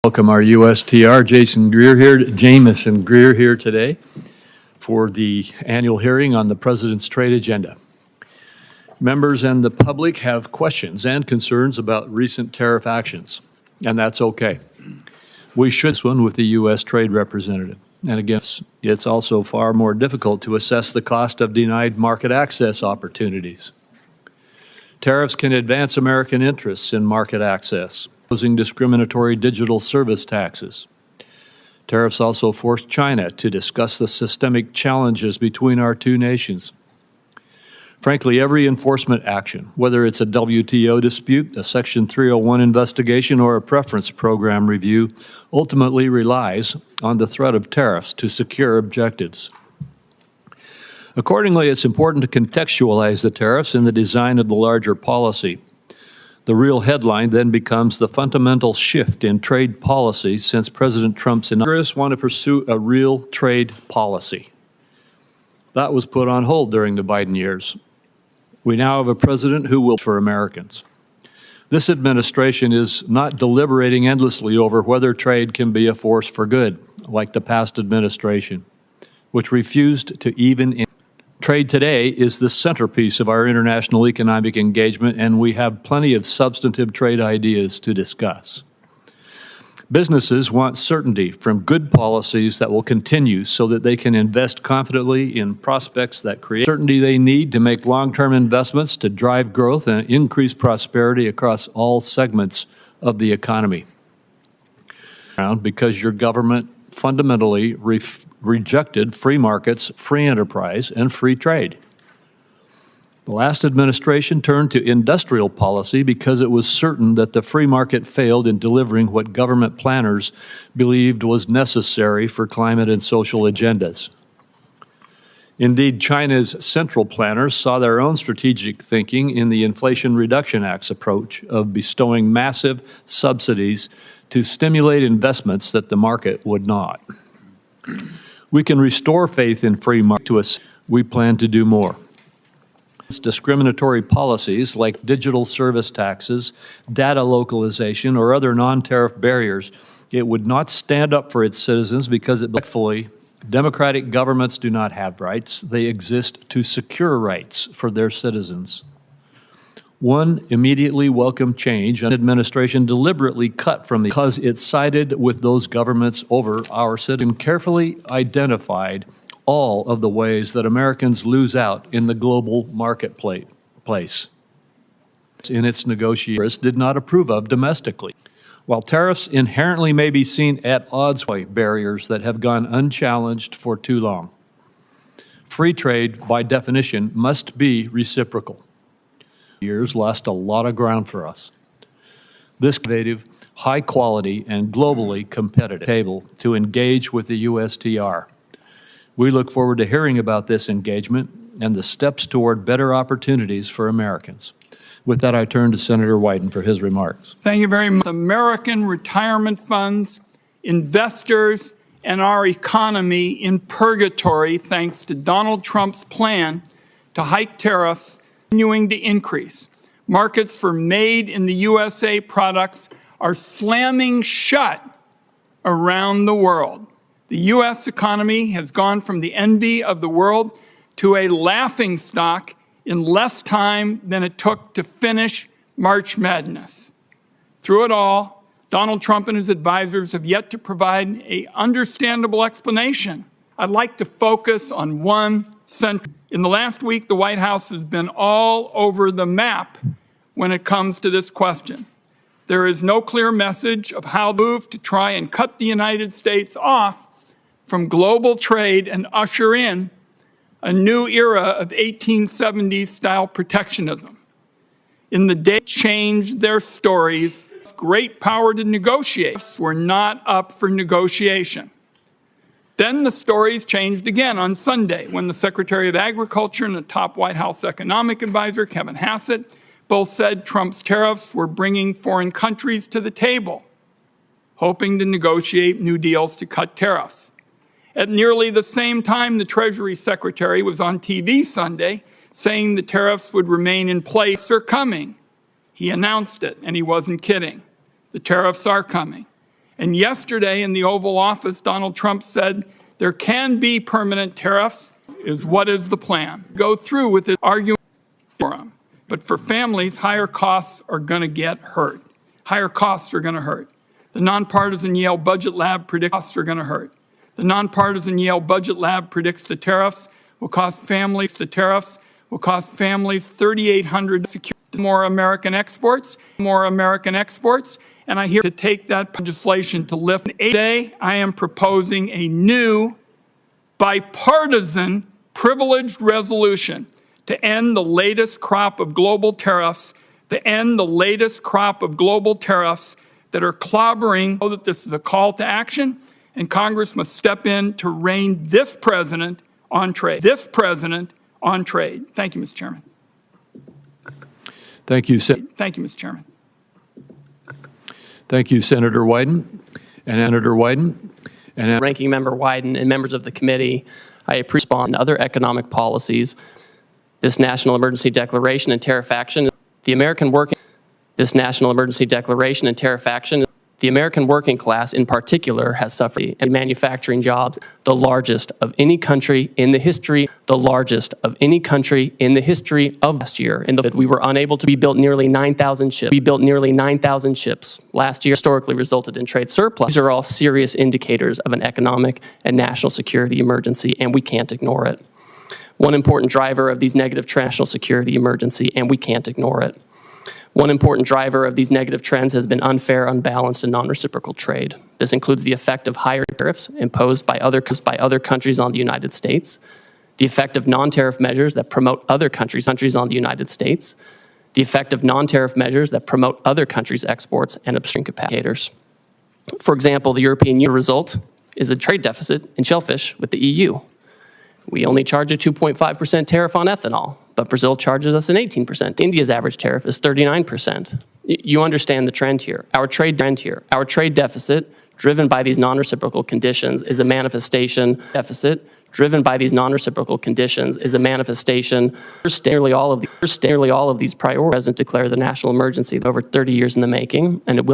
Welcome our USTR, Jamison Greer here today for the annual hearing on the President's Trade Agenda. Members and the public have questions and concerns about recent tariff actions, and that's okay. We should this one with the U.S. Trade Representative. And again, it's also far more difficult to assess the cost of denied market access opportunities. Tariffs can advance American interests in market access, imposing discriminatory digital service taxes. Tariffs also forced China to discuss the systemic challenges between our two nations. Frankly, every enforcement action, whether it's a WTO dispute, a Section 301 investigation, or a preference program review, ultimately relies on the threat of tariffs to secure objectives. Accordingly, it's important to contextualize the tariffs in the design of the larger policy. The real headline then becomes the fundamental shift in trade policy since President Trump's inauguration want to pursue a real trade policy. That was put on hold during the Biden years. We now have a president who will for Americans. This administration is not deliberating endlessly over whether trade can be a force for good, like the past administration, which refused to even Trade today is the centerpiece of our international economic engagement, and we have plenty of substantive trade ideas to discuss. Businesses want certainty from good policies that will continue so that they can invest confidently in prospects that create certainty they need to make long-term investments to drive growth and increase prosperity across all segments of the economy. Because your government fundamentally rejected free markets, free enterprise, and free trade. The last administration turned to industrial policy because it was certain that the free market failed in delivering what government planners believed was necessary for climate and social agendas. Indeed, China's central planners saw their own strategic thinking in the Inflation Reduction Act's approach of bestowing massive subsidies to stimulate investments that the market would not. We can restore faith in free market to us. We plan to do more. Discriminatory policies like digital service taxes, data localization, or other non-tariff barriers, it would not stand up for its citizens because respectfully, democratic governments do not have rights. They exist to secure rights for their citizens. One immediately welcome change, an administration deliberately cut from because it sided with those governments over our citizens, carefully identified all of the ways that Americans lose out in the global marketplace. In its negotiations, did not approve of domestically. While tariffs inherently may be seen at odds with barriers that have gone unchallenged for too long, free trade, by definition, must be reciprocal. Years lost a lot of ground for us. This innovative, high quality, and globally competitive table to engage with the USTR. We look forward to hearing about this engagement and the steps toward better opportunities for Americans. With that, I turn to Senator Wyden for his remarks. Thank you very much. American retirement funds, investors, and our economy in purgatory thanks to Donald Trump's plan to hike tariffs continuing to increase. Markets for made in the USA products are slamming shut around the world. The U.S. economy has gone from the envy of the world to a laughingstock in less time than it took to finish March Madness. Through it all, Donald Trump and his advisors have yet to provide an understandable explanation. I'd like to focus on one sentence. In the last week, the White House has been all over the map when it comes to this question. There is no clear message of how to move to try and cut the United States off from global trade and usher in a new era of 1870s-style protectionism. In the day changed their stories, great power to negotiate were not up for negotiation. Then the stories changed again on Sunday when the Secretary of Agriculture and the top White House economic advisor, Kevin Hassett, both said Trump's tariffs were bringing foreign countries to the table, hoping to negotiate new deals to cut tariffs. At nearly the same time, the Treasury Secretary was on TV Sunday saying the tariffs would remain in place or coming. He announced it, and he wasn't kidding. The tariffs are coming. And yesterday in the Oval Office, Donald Trump said there can be permanent tariffs. What is the plan? Go through with this argument for them. But for families, higher costs are going to get hurt. Higher costs are going to hurt. The nonpartisan Yale Budget Lab predicts costs are going to hurt. The nonpartisan Yale Budget Lab predicts the tariffs will cost families $3,800 secure more American exports, and I hear to take that legislation to lift. Today, I am proposing a new bipartisan privileged resolution to end the latest crop of global tariffs, that are clobbering. Know that this is a call to action, and Congress must step in to rein this president on trade. Thank you, Mr. Chairman. Thank you, Thank you, Mr. Chairman. Thank you, Senator Wyden. And Ranking Member Wyden and members of the committee, I appreciate on other economic policies. This national emergency declaration and tariff action, the American working class in particular has suffered, and manufacturing jobs, the largest of any country in the history of last year. We were unable to build nearly 9,000 ships. Last year historically resulted in trade surplus. These are all serious indicators of an economic and national security emergency, and we can't ignore it. One important driver of these negative national security emergency, and we can't ignore it. One important driver of these negative trends has been unfair, unbalanced, and non-reciprocal trade. This includes the effect of higher tariffs imposed by other countries on the United States, the effect of non-tariff measures that promote other countries on the United States, the effect of non-tariff measures that promote other countries' exports and upstream capacitors. For example, the European Union result is a trade deficit in shellfish with the EU. We only charge a 2.5% tariff on ethanol, but Brazil charges us an 18%. India's average tariff is 39%. You understand the trend here. Our trade deficit, driven by these non-reciprocal conditions, is a manifestation. Nearly all of these priorities present declare the national emergency over 30 years in the making, and it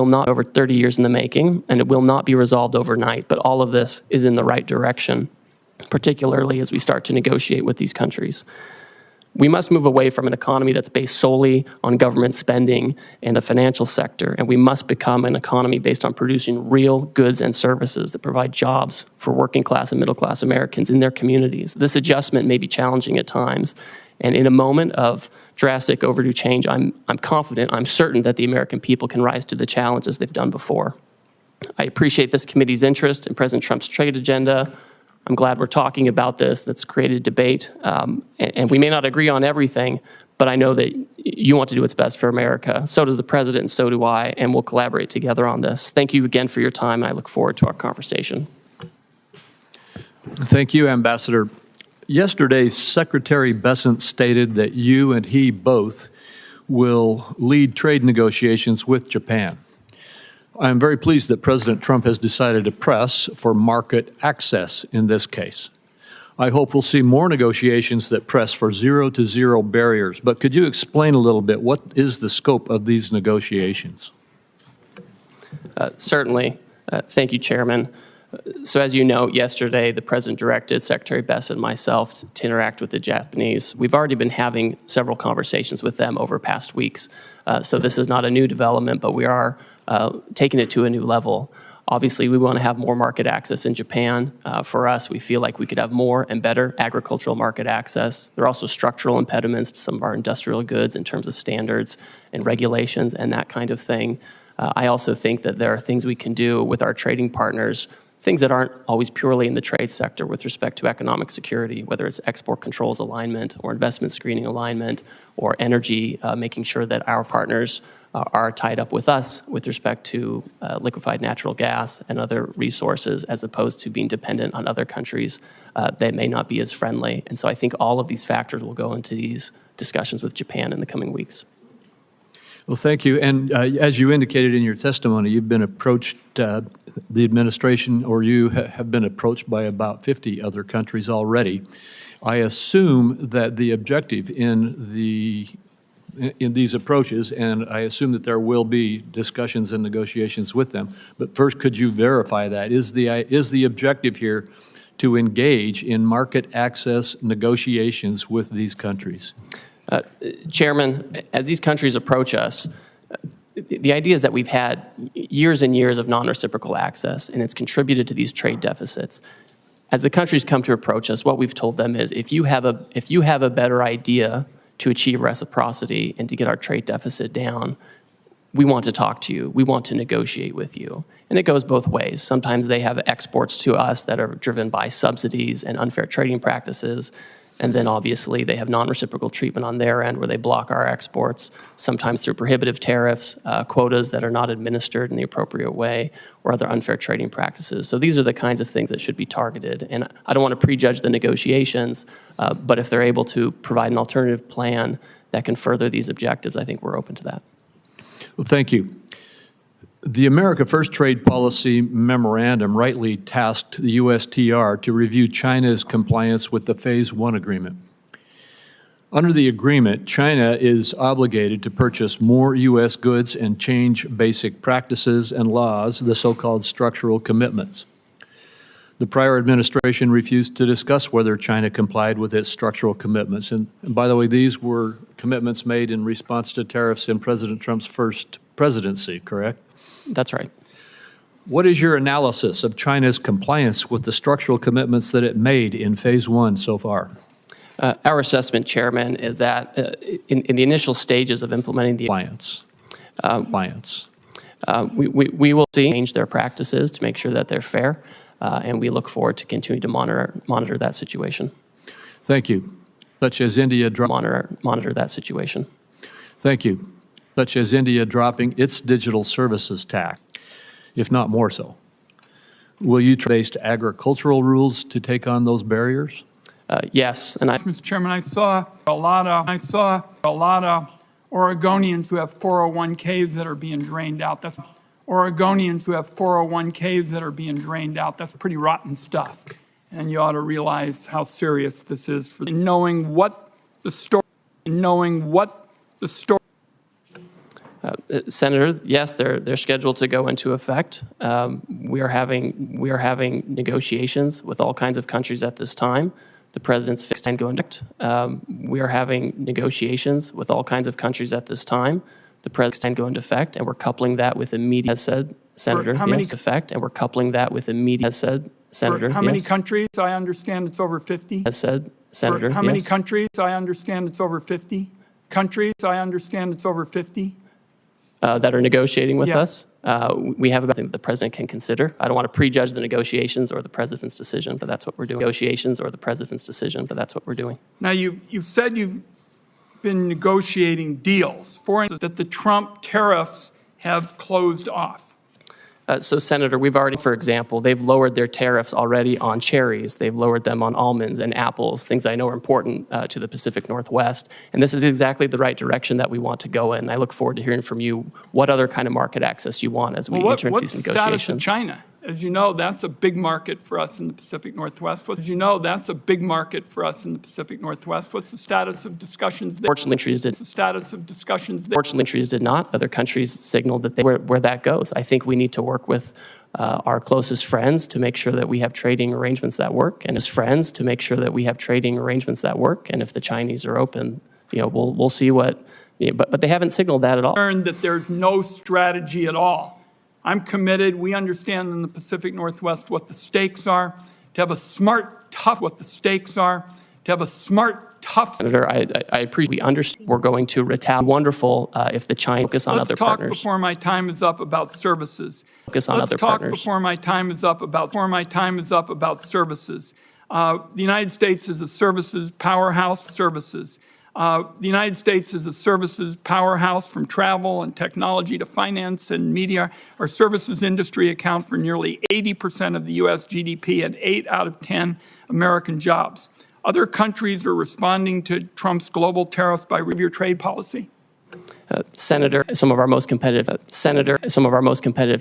will not be resolved overnight. But all of this is in the right direction, particularly as we start to negotiate with these countries. We must move away from an economy that's based solely on government spending and the financial sector, and we must become an economy based on producing real goods and services that provide jobs for working class and middle class Americans in their communities. This adjustment may be challenging at times, and in a moment of drastic overdue change, I'm certain that the American people can rise to the challenge as they've done before. I appreciate this committee's interest in President Trump's trade agenda. I'm glad we're talking about this. That's created debate. And we may not agree on everything, but I know that you want to do what's best for America. So does the President, and so do I, and we'll collaborate together on this. Thank you again for your time, and I look forward to our conversation. Thank you, Ambassador. Yesterday, Secretary Bessent stated that you and he both will lead trade negotiations with Japan. I am very pleased that President Trump has decided to press for market access in this case. I hope we'll see more negotiations that press for zero-to-zero barriers, but could you explain a little bit what is the scope of these negotiations? Certainly. Thank you, Chairman. So as you know, yesterday the President directed Secretary Bessent and myself to interact with the Japanese. We've already been having several conversations with them over past weeks. So this is not a new development, but we are taking it to a new level. Obviously, we want to have more market access in Japan. For us, we feel like we could have more and better agricultural market access. There are also structural impediments to some of our industrial goods in terms of standards and regulations and that kind of thing. I also think that there are things we can do with our trading partners, things that aren't always purely in the trade sector with respect to economic security, whether it's export controls alignment or investment screening alignment or energy, making sure that our partners are tied up with us with respect to liquefied natural gas and other resources, as opposed to being dependent on other countries that may not be as friendly. And so I think all of these factors will go into these discussions with Japan in the coming weeks. Well, thank you. And as you indicated in your testimony, you've been approached, the administration or you have been approached by about 50 other countries already. I assume that the objective in the in these approaches, and I assume that there will be discussions and negotiations with them. But first, could you verify that? Is the objective here to engage in market access negotiations with these countries? Chairman, as these countries approach us, the idea is that we've had years and years of non-reciprocal access, and it's contributed to these trade deficits. As the countries come to approach us, what we've told them is, if you have a better idea to achieve reciprocity and to get our trade deficit down, we want to talk to you. We want to negotiate with you. And it goes both ways. Sometimes they have exports to us that are driven by subsidies and unfair trading practices. And then obviously they have non-reciprocal treatment on their end where they block our exports, sometimes through prohibitive tariffs, quotas that are not administered in the appropriate way, or other unfair trading practices. So these are the kinds of things that should be targeted. And I don't want to prejudge the negotiations, but if they're able to provide an alternative plan that can further these objectives, I think we're open to that. Well, thank you. The America First Trade Policy Memorandum rightly tasked the USTR to review China's compliance with the Phase 1 agreement. Under the agreement, China is obligated to purchase more U.S. goods and change basic practices and laws, the so-called structural commitments. The prior administration refused to discuss whether China complied with its structural commitments. And by the way, these were commitments made in response to tariffs in President Trump's first presidency, correct? That's right. What is your analysis of China's compliance with the structural commitments that it made in Phase 1 so far? Our assessment, Chairman, is that in the initial stages of implementing the Compliance. we will change their practices to make sure that they're fair, and we look forward to continuing to monitor that situation. Thank you. Such as India monitor that situation. Thank you. Such as India dropping its digital services tax, if not more so. Will you based agricultural rules to take on those barriers? Yes, and Mr. Chairman, I saw a lot of Oregonians who have 401ks that are being drained out. That's Oregonians who have 401ks that are being drained out. That's pretty rotten stuff. And you ought to realize how serious this is for knowing what the story. Senator, yes, they're scheduled to go into effect. We are having negotiations with all kinds of countries at this time. The president's fixed and going. We are having negotiations with all kinds of countries at this time. The president go into effect, and we're coupling that with immediate. As said, Senator, how many effect, and we're coupling that with immediate. As said, Senator, how many countries? I understand it's over 50. As said, Senator, how many countries? I understand it's over 50 countries. I understand it's over 50. That are negotiating with Yeah. us. We have about that the president can consider. I don't want to prejudge the negotiations or the president's decision, but that's what we're doing. Negotiations or the president's decision, but that's what we're doing. Now, you've said you've been negotiating deals, for instance, that the Trump tariffs have closed off. So, Senator, we've already, for example, they've lowered their tariffs already on cherries. They've lowered them on almonds and apples, things that I know are important to the Pacific Northwest. And this is exactly the right direction that we want to go in. I look forward to hearing from you what other kind of market access you want as we enter into these negotiations. What's the status of China? As you know, that's a big market for us in the Pacific Northwest. As you know, that's a big market for us in the Pacific Northwest. What's the status of discussions there? Fortunately, countries did. What's the status of discussions there? Fortunately, countries did not. Other countries signaled that where that goes. I think we need to work with our closest friends to make sure that we have trading arrangements that work, and as friends to make sure that we have trading arrangements that work. And if the Chinese are open, we'll see what. But they haven't signaled that at all. That there's no strategy at all. I'm committed. We understand in the Pacific Northwest what the stakes are. To have a smart, tough, Senator, I appreciate we understand we're going to retaliate. Wonderful if the China focus on other partners. Let's talk before my time is up about services. Focus on other partners. Before my time is up about services. The United States is a services powerhouse. The United States is a services powerhouse, from travel and technology to finance and media. Our services industry account for nearly 80% of the U.S. GDP and 8 out of 10 American jobs. Other countries are responding to Trump's global tariffs by review trade policy. Senator, some of our most competitive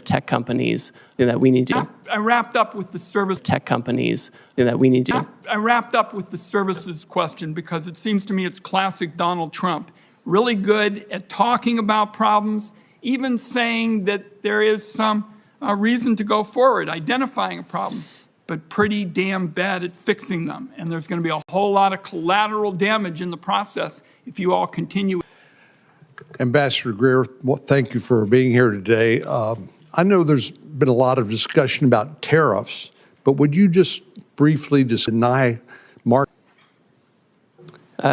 tech companies that we need to. I wrapped up with the service tech companies that we need to. I wrapped up with the services question because it seems to me it's classic Donald Trump. really good at talking about problems, even saying that there is some reason to go forward, identifying a problem, but pretty damn bad at fixing them. And there's going to be a whole lot of collateral damage in the process if you all continue. Ambassador Greer, well, thank you for being here today. I know there's been a lot of discussion about tariffs, but would you just briefly deny Mark?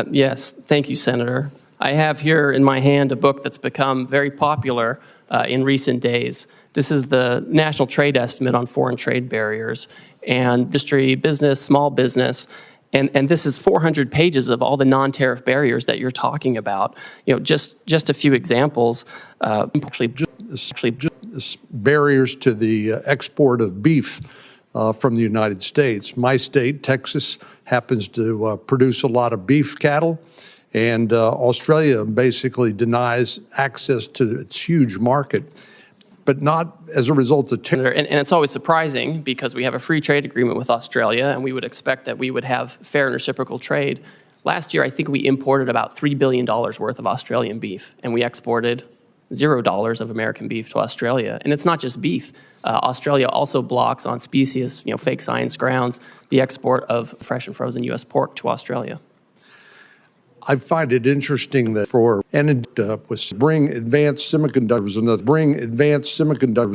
Yes, thank you, Senator. I have here in my hand a book that's become very popular in recent days. This is the National Trade Estimate on Foreign Trade Barriers and industry, business, small business. And this is 400 pages of all the non-tariff barriers that you're talking about. Just a few examples. Barriers to the export of beef from the United States. My state, Texas, happens to produce a lot of beef cattle, and Australia basically denies access to its huge market, but not as a result of tariffs. And it's always surprising because we have a free trade agreement with Australia, and we would expect that we would have fair and reciprocal trade. Last year, I think we imported about $3 billion worth of Australian beef, and we exported $0 of American beef to Australia. And it's not just beef. Australia also blocks on specious, fake science grounds, the export of fresh and frozen U.S. pork to Australia. I find it interesting that was bring advanced semiconductors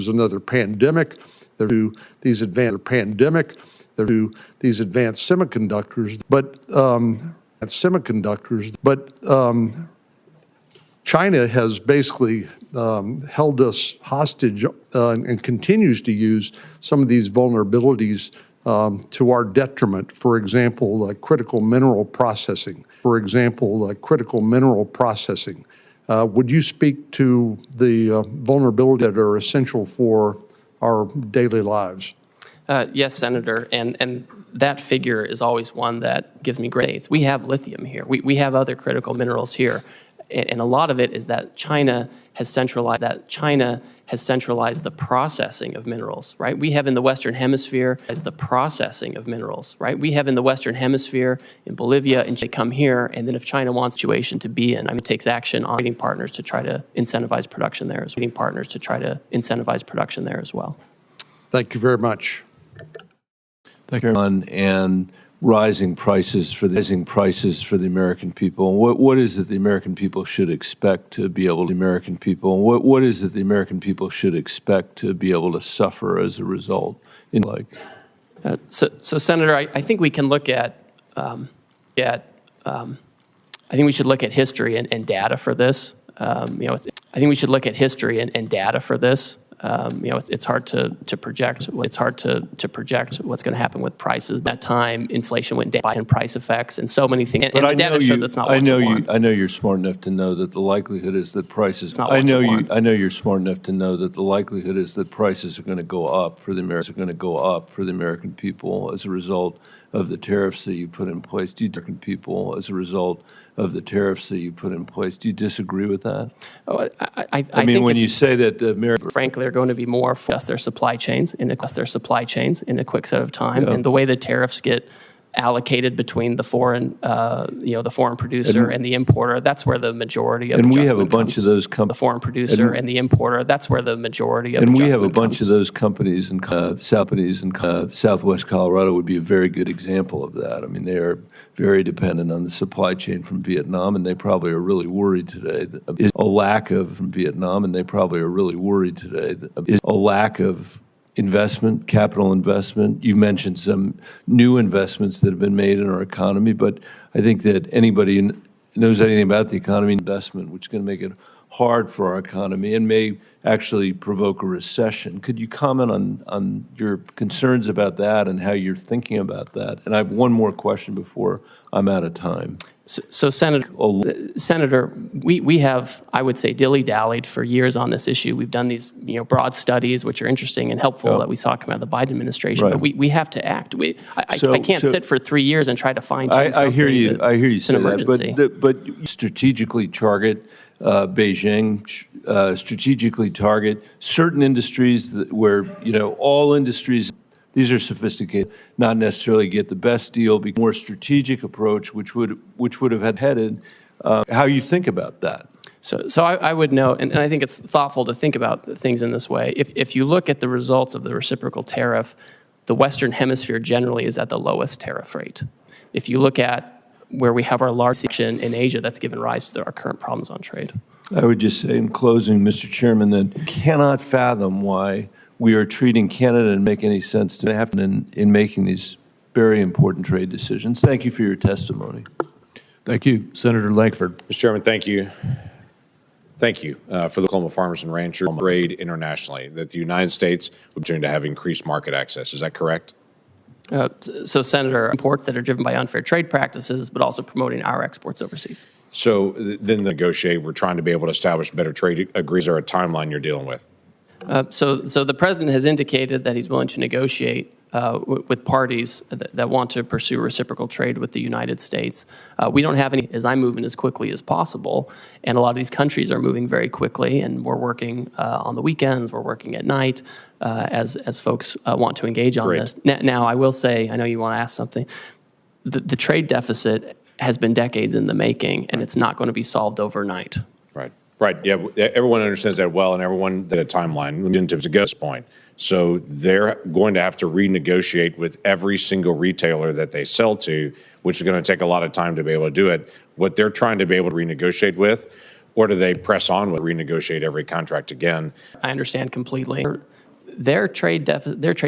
another pandemic. There these advanced semiconductors, but China has basically held us hostage and continues to use some of these vulnerabilities to our detriment. For example, critical mineral processing. Would you speak to the vulnerabilities that are essential for our daily lives? Yes, Senator, and that figure is always one that gives me great. We have lithium here. We have other critical minerals here. And a lot of it is that China has centralized the processing of minerals, right? We have in the Western Hemisphere as the processing of minerals, right? We have in the Western Hemisphere, in Bolivia, and they come here, and then if China wants a situation to be in, it takes action on trading partners to try to incentivize production there as well. Thank you very much. Thank you. And rising prices for the American people. What is it the American people should expect to be able What is it the American people should expect to be able to suffer as a result? So Senator, I think we can look at I think we should look at history and data for this. I think we should look at history and data for this. It's hard to project. It's hard to project what's going to happen with prices. At that time, inflation went down and price effects and so many things. And the data shows it's not one-to-one. I know you're smart enough to know that the likelihood is that prices. I know you're smart enough to know that the likelihood is that prices are going to go up for the American people as a result of the tariffs that you put in place. Do you disagree with that? Oh, I mean, think when you say that frankly, are going to be more for their supply chains in a quick set of time, and the way the tariffs get allocated between the foreign producer and the importer, that's where the majority of and we have a bunch of those the foreign producer and the importer, that's where the majority of and we have a bunch of those companies in Southwest Colorado would be a very good example of that. I mean, they are very dependent on the supply chain from Vietnam, and they probably are really worried today that is a lack of investment, capital investment. You mentioned some new investments that have been made in our economy, but I think that anybody who knows anything about the economy, investment, which is going to make it hard for our economy and may actually provoke a recession. Could you comment on your concerns about that and how you're thinking about that? And I have one more question before I'm out of time. So Senator, we have, I would say, dilly-dallied for years on this issue. We've done these broad studies, which are interesting and helpful that we saw come out of the Biden administration. Right. But we have to act. I can't sit for 3 years and try to fine-tune something. I hear you say that, but you strategically target Beijing, strategically target certain industries where all industries. These are sophisticated, not necessarily get the best deal, but more strategic approach, which would have headed how you think about that. So I would note, and I think it's thoughtful to think about things in this way. If you look at the results of the reciprocal tariff, the Western Hemisphere generally is at the lowest tariff rate. If you look at where we have our large section in Asia, that's given rise to our current problems on trade. I would just say in closing, Mr. Chairman, that cannot fathom why we are treating Canada and make any sense to happen in making these very important trade decisions. Thank you for your testimony. Thank you. Senator Lankford. Mr. Chairman, thank you. Thank you for the Oklahoma farmers and ranchers trade internationally, that the United States would turn to have increased market access. Is that correct? So, Senator, imports that are driven by unfair trade practices, but also promoting our exports overseas. So then the negotiate, we're trying to be able to establish better trade agreements or a timeline you're dealing with? So the president has indicated that he's willing to negotiate with parties that want to pursue reciprocal trade with the United States. We don't have any, as I'm moving as quickly as possible, and a lot of these countries are moving very quickly, and we're working on the weekends, we're working at night as folks want to engage on Great. this. Now, I will say, I know you want to ask something, the trade deficit has been decades in the making, and it's not going to be solved overnight. Right. Right. Yeah. Everyone understands that well, and everyone that a timeline to go to this point. So they're going to have to renegotiate with every single retailer that they sell to, which is going to take a lot of time to be able to do it. What they're trying to be able to renegotiate with, or do they press on with renegotiate every contract again? I understand completely. Their trade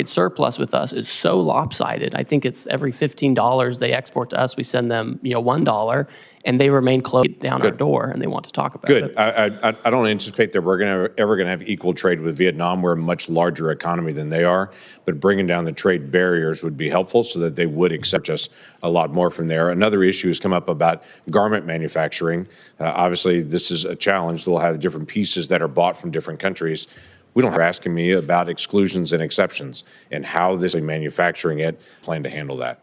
surplus with us is so lopsided. I think it's every $15 they export to us, we send them $1, and they remain closed down our door, and they want to talk about it. Good. I don't anticipate that we're ever going to have equal trade with Vietnam. We're a much larger economy than they are, but bringing down the trade barriers would be helpful so that they would accept us a lot more from there. Another issue has come up about garment manufacturing. Obviously, this is a challenge. We'll have different pieces that are bought from different countries. We don't have asking me about exclusions and exceptions and how this is manufacturing it, plan to handle that.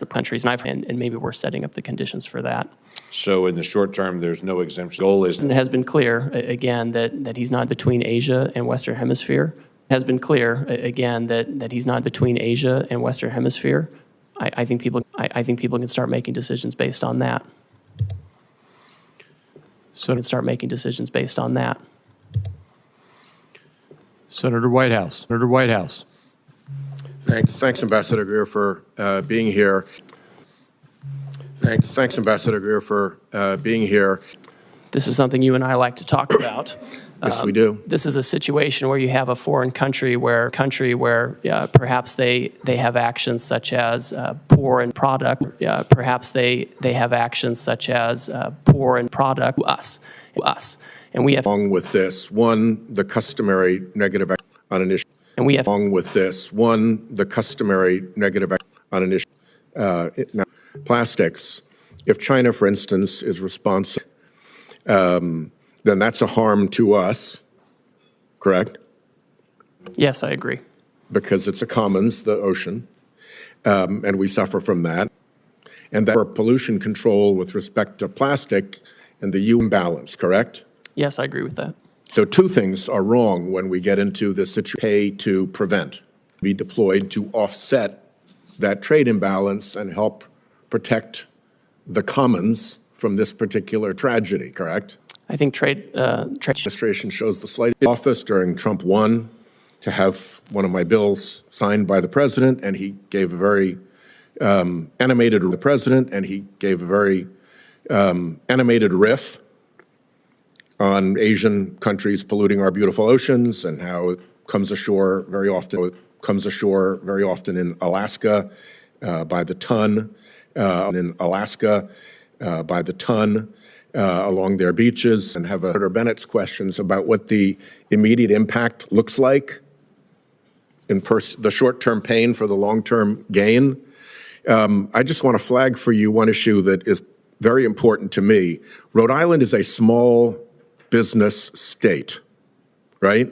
Countries, and maybe we're setting up the conditions for that. So in the short term, there's no exemption. Goal is It has been clear, again, that he's not between Asia and Western Hemisphere. It has been clear, again, that he's not between Asia and Western Hemisphere. I think people can start making decisions based on that. So can start making decisions based on that. Senator Whitehouse. Senator Whitehouse. Thanks, Ambassador Greer, for being here. Thanks, Ambassador Greer, for being here. This is something you and I like to talk about. Yes, we do. This is a situation where you have a foreign country where perhaps they have actions such as poor in product. Perhaps they have actions such as poor in product to us. And we have Along with this, one, the customary negative on an issue. And we have Along with this, one, the customary negative on an issue. Now, plastics. If China, for instance, is responsible, then that's a harm to us, correct? Yes, I agree. Because it's a commons, the ocean, and we suffer from that. And that for pollution control with respect to plastic and the UN balance, correct? Yes, I agree with that. So two things are wrong when we get into this situation. Pay to prevent, be deployed to offset that trade imbalance and help protect the commons from this particular tragedy, correct? I think trade Administration shows the slight office during Trump 1 to have one of my bills signed by the president, and he gave a very animated riff on Asian countries polluting our beautiful oceans and how it comes ashore very often in Alaska by the ton, along their beaches, and have Senator Bennett's questions about what the immediate impact looks like in the short-term pain for the long-term gain. I just want to flag for you one issue that is very important to me. Rhode Island is a small business state, right?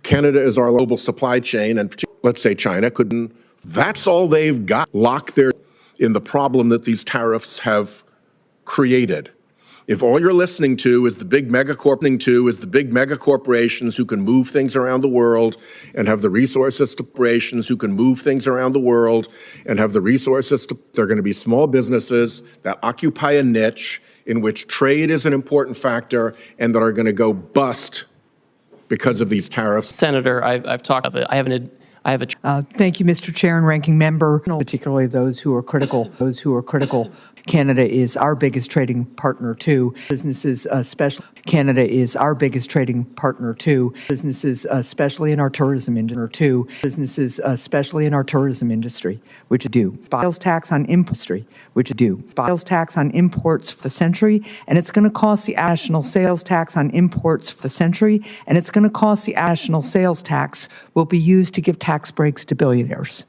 Canada is our global supply chain, and let's say China couldn't. That's all they've got. Lock their in the problem that these tariffs have created. If all you're listening to is the big megacorporations who can move things around the world and have the resources to they're going to be small businesses that occupy a niche in which trade is an important factor and that are going to go bust because of these tariffs? Senator, I've talked of it. I have Thank you, Mr. Chair and Ranking Member, particularly those who are critical. Canada is our biggest trading partner too. Businesses, especially Canada is our biggest trading partner too. Businesses, especially in our tourism industry, which do sales tax on industry, which do sales tax on imports for the century, and it's going to cost the national sales tax on imports for the century, and it's going to cost the national sales tax will be used to give tax breaks to billionaires.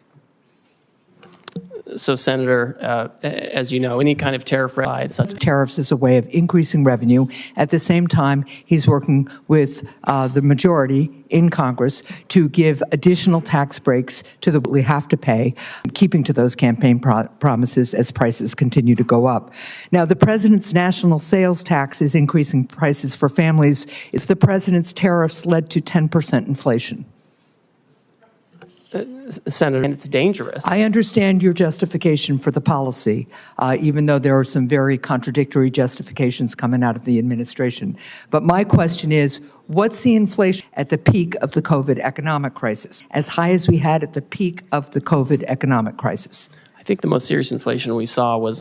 So, Senator, as you know, any kind of tariff Tariffs is a way of increasing revenue. At the same time, he's working with the majority in Congress to give additional tax breaks to the we have to pay, keeping to those campaign promises as prices continue to go up. Now, the president's national sales tax is increasing prices for families if the president's tariffs led to 10% inflation. Senator, and it's dangerous. I understand your justification for the policy, even though there are some very contradictory justifications coming out of the administration. But my question is, what's the inflation at the peak of the COVID economic crisis, as high as we had at the peak of the COVID economic crisis? I think the most serious inflation we saw was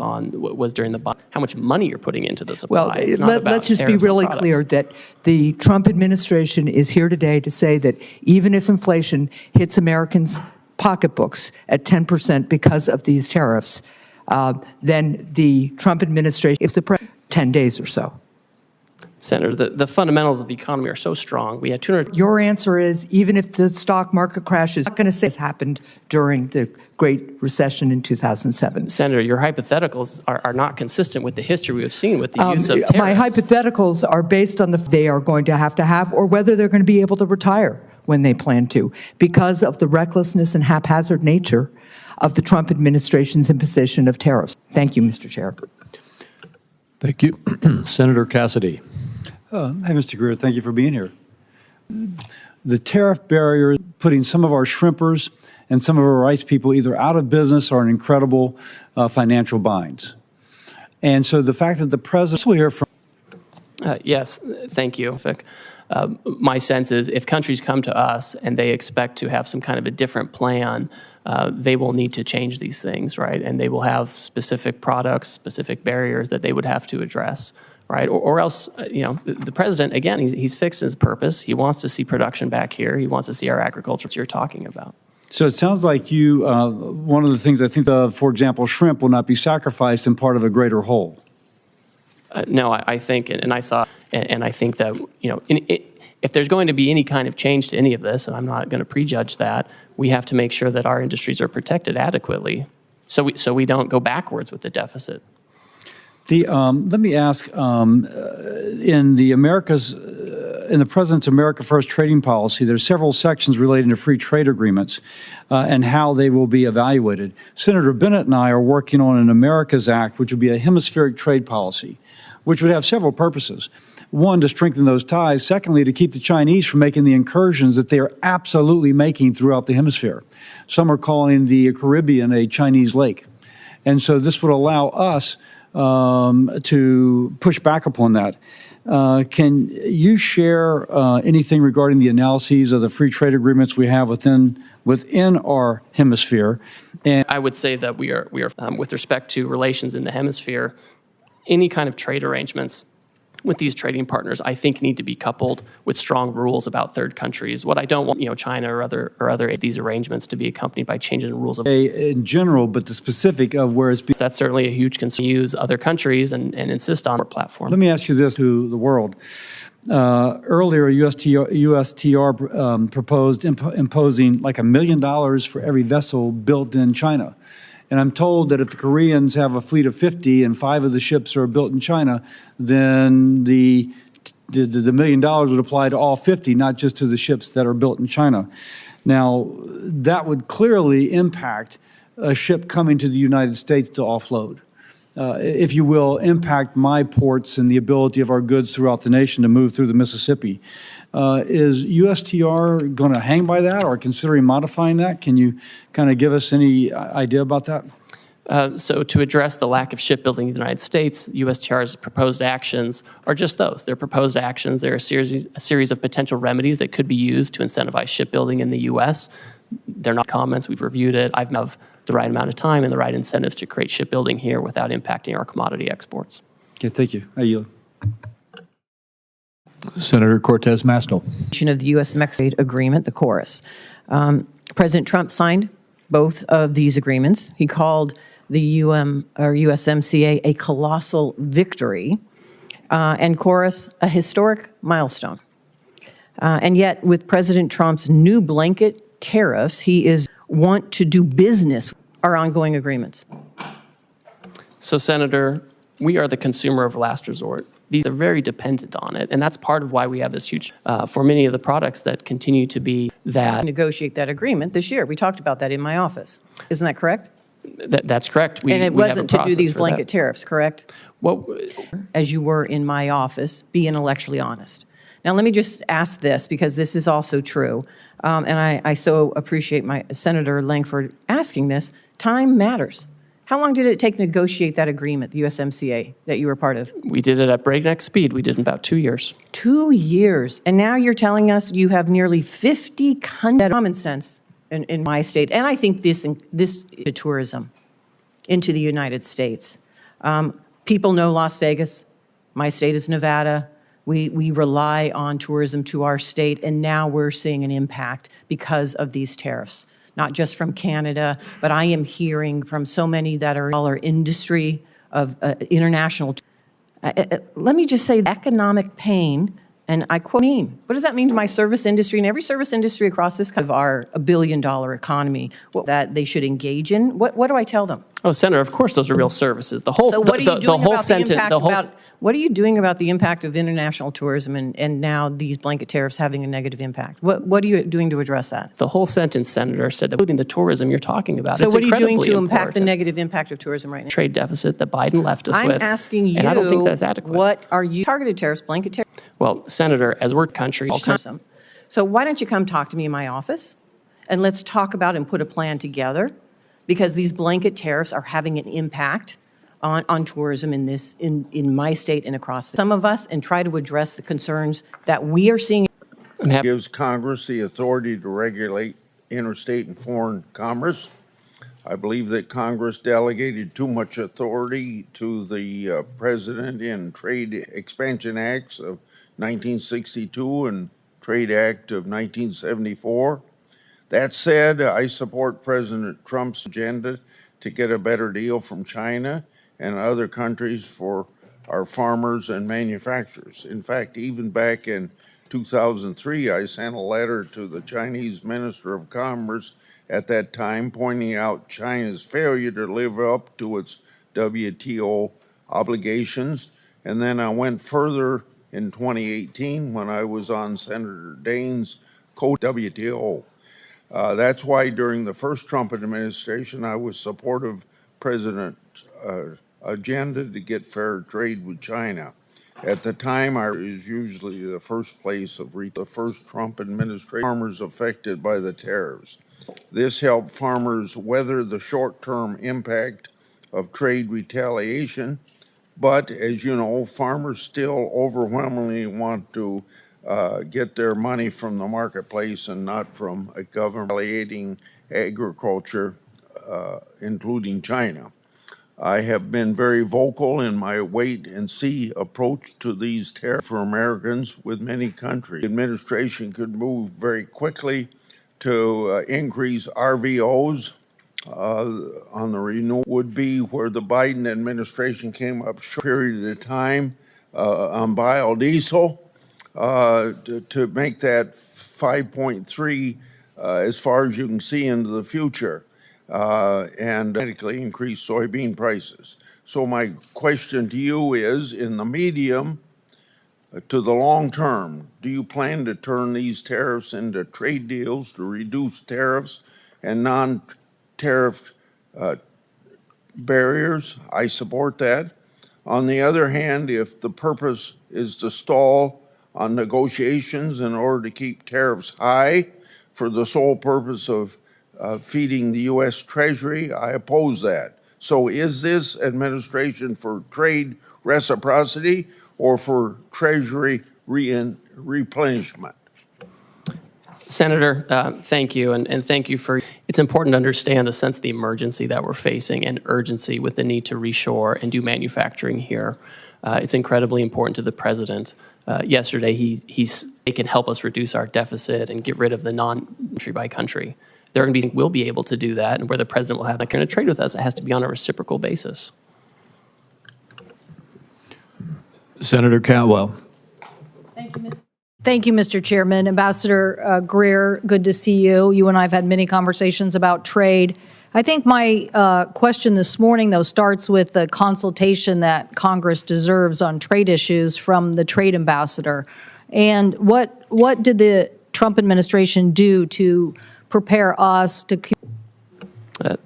during the how much money you're putting into the supply. Well, let's just be really clear that the Trump administration is here today to say that even if inflation hits Americans' pocketbooks at 10% because of these tariffs, then the Trump administration, if the 10 days or so. Senator, the fundamentals of the economy are so strong. We had 200. Your answer is, even if the stock market crashes, I'm not going to say it's happened during the Great Recession in 2007. Senator, your hypotheticals are not consistent with the history we have seen with the use of tariffs. My hypotheticals are based on they are going to have, or whether they're going to be able to retire when they plan to, because of the recklessness and haphazard nature of the Trump administration's imposition of tariffs. Thank you, Mr. Chair. Thank you. Senator Cassidy. Hey, Mr. Greer, thank you for being here. The tariff barrier putting some of our shrimpers and some of our rice people either out of business or in incredible financial binds. And so the fact that the president will hear from. Yes, thank you, Vic. My sense is if countries come to us and they expect to have some kind of a different plan, they will need to change these things, right? And they will have specific products, specific barriers that they would have to address. Right, or else, the president, again, he's fixed his purpose. He wants to see production back here. He wants to see our agriculture you're talking about. So it sounds like you, one of the things I think, for example, shrimp will not be sacrificed in part of a greater whole. No, I think, and I think that, if there's going to be any kind of change to any of this, and I'm not going to prejudge that, we have to make sure that our industries are protected adequately so we don't go backwards with the deficit. Let me ask, in the President's America First trading policy, there's several sections relating to free trade agreements and how they will be evaluated. Senator Bennett and I are working on an America's Act, which would be a hemispheric trade policy, which would have several purposes. One, to strengthen those ties. Secondly, to keep the Chinese from making the incursions that they are absolutely making throughout the hemisphere. Some are calling the Caribbean a Chinese lake. And so this would allow us to push back upon that. Can you share anything regarding the analyses of the free trade agreements we have within our hemisphere? And I would say that we are with respect to relations in the hemisphere, any kind of trade arrangements with these trading partners, I think, need to be coupled with strong rules about third countries. What I don't want, China or other these arrangements to be accompanied by changing the rules of in general, but the specific of where it's. That's certainly a huge concern. Use other countries and insist on our platform. Let me ask you this to the world. Earlier, USTR proposed imposing like $1 million for every vessel built in China. And I'm told that if the Koreans have a fleet of 50 and 5 of the ships are built in China, then the $1 million would apply to all 50, not just to the ships that are built in China. Now, that would clearly impact a ship coming to the United States to offload. If you will, impact my ports and the ability of our goods throughout the nation to move through the Mississippi. Is USTR going to hang by that or considering modifying that? Can you kind of give us any idea about that? So to address the lack of shipbuilding in the United States, USTR's proposed actions are just those. They're proposed actions. They're a series of potential remedies that could be used to incentivize shipbuilding in the U.S. They're not comments. We've reviewed it. I've have the right amount of time and the right incentives to create shipbuilding here without impacting our commodity exports. Okay, thank you. I yield. Senator Cortez Masto. Of the U.S.-Mexico agreement, the chorus. President Trump signed both of these agreements. He called the USMCA a colossal victory, and chorus a historic milestone. And yet, with President Trump's new blanket tariffs, he is want to do business our ongoing agreements. So, Senator, we are the consumer of last resort. These are very dependent on it, and that's part of why we have this huge, for many of the products that continue to be that. Negotiate that agreement this year. We talked about that in my office. Isn't that correct? That's correct. And it wasn't to do these blanket tariffs, correct? Well, as you were in my office, be intellectually honest. Now, let me just ask this, because this is also true, and I so appreciate my Senator Lankford asking this. Time matters. How long did it take to negotiate that agreement, the USMCA, that you were part of? We did it at breakneck speed. We did it in about 2 years. 2 years. And now you're telling us you have nearly 50 common sense in my state. And I think this tourism into the United States. People know Las Vegas. My state is Nevada. We rely on tourism to our state, and now we're seeing an impact because of these tariffs. Not just from Canada, but I am hearing from so many that are in our industry of international. Let me just say, economic pain, and I quote, what does that mean to my service industry and every service industry across this kind of our $1 billion economy that they should engage in? What do I tell them? Oh, Senator, of course those are real services. The whole, so what are you doing about the impact what are you doing about the impact of international tourism and now these blanket tariffs having a negative impact? What are you doing to address that? The whole sentence, Senator, said that including the tourism you're talking about. So it's what are you doing to impact important. the negative impact of tourism right now? Trade deficit that Biden left us I'm with. asking you, and I don't think that's adequate. What are you targeted tariffs, blanket tariffs? Well, Senator, as we're country, so why don't you come talk to me in my office and let's talk about and put a plan together, because these blanket tariffs are having an impact on tourism in my state and across some of us, and try to address the concerns that we are seeing. Gives Congress the authority to regulate interstate and foreign commerce. I believe that Congress delegated too much authority to the President in Trade Expansion Acts of 1962 and Trade Act of 1974. That said, I support President Trump's agenda to get a better deal from China and other countries for our farmers and manufacturers. In fact, even back in 2003, I sent a letter to the Chinese Minister of Commerce at that time, pointing out China's failure to live up to its WTO obligations. And then I went further in 2018 when I was on Senator Daines' WTO. That's why during the first Trump administration, I was supportive of President's agenda to get fair trade with China. At the time, I was usually the first place of the first Trump administration, farmers affected by the tariffs. This helped farmers weather the short-term impact of trade retaliation. But as you know, farmers still overwhelmingly want to get their money from the marketplace and not from a government retaliating agriculture, including China. I have been very vocal in my wait-and-see approach to these tariffs for Americans with many countries. The administration could move very quickly to increase RVOs on the renewal would be where the Biden administration came up short period of time on biodiesel to make that 5.3 as far as you can see into the future and dramatically increase soybean prices. So my question to you is, in the medium to the long term, do you plan to turn these tariffs into trade deals to reduce tariffs and non-tariff barriers? I support that. On the other hand, if the purpose is to stall on negotiations in order to keep tariffs high for the sole purpose of feeding the U.S. Treasury, I oppose that. So is this administration for trade reciprocity or for Treasury replenishment? Senator, thank you, and thank you for, it's important to understand the sense of the emergency that we're facing and urgency with the need to reshore and do manufacturing here. It's incredibly important to the president. Yesterday, he can help us reduce our deficit and get rid of the non-country by country. We'll be able to do that, and where the president will have a kind of trade with us, it has to be on a reciprocal basis. Senator Cantwell. Thank you, Mr. Chairman. Ambassador Greer, good to see you. You and I have had many conversations about trade. I think my question this morning, though, starts with the consultation that Congress deserves on trade issues from the trade ambassador. And what did the Trump administration do to prepare us to?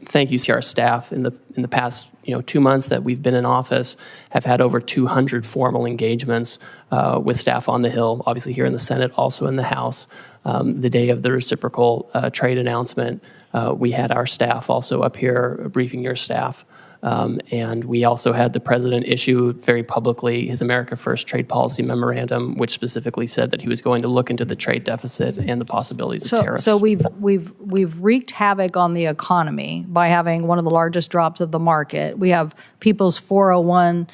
Thank you. Our staff in the past 2 months that we've been in office have had over 200 formal engagements with staff on the Hill, obviously here in the Senate, also in the House. The day of the reciprocal trade announcement, we had our staff also up here briefing your staff. And we also had the president issue very publicly his America First trade policy memorandum, which specifically said that he was going to look into the trade deficit and the possibilities of tariffs. So we've wreaked havoc on the economy by having one of the largest drops of the market. We have people's 401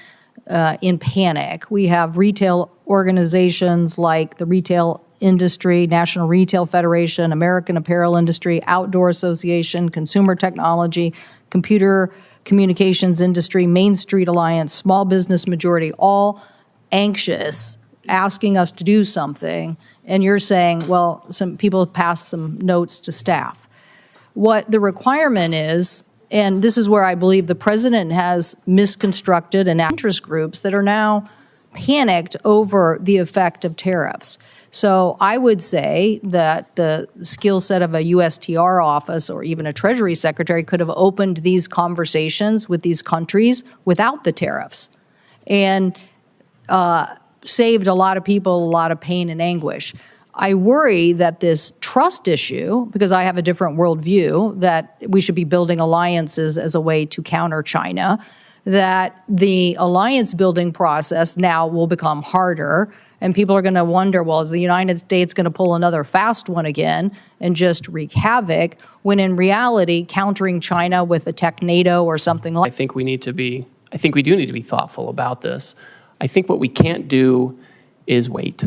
in panic. We have retail organizations like the Retail Industry, National Retail Federation, American Apparel Industry, Outdoor Association, Consumer Technology, Computer Communications Industry, Main Street Alliance, Small Business Majority, all anxious, asking us to do something. And you're saying, well, some people passed some notes to staff. What the requirement is, and this is where I believe the president has misconstructed and interest groups that are now panicked over the effect of tariffs. So I would say that the skill set of a USTR office or even a Treasury secretary could have opened these conversations with these countries without the tariffs and saved a lot of people a lot of pain and anguish. I worry that this trust issue, because I have a different worldview, that we should be building alliances as a way to counter China, that the alliance building process now will become harder. And people are going to wonder, well, is the United States going to pull another fast one again and just wreak havoc, when in reality, countering China with a tech NATO or something like that? I think we do need to be thoughtful about this. I think what we can't do is wait.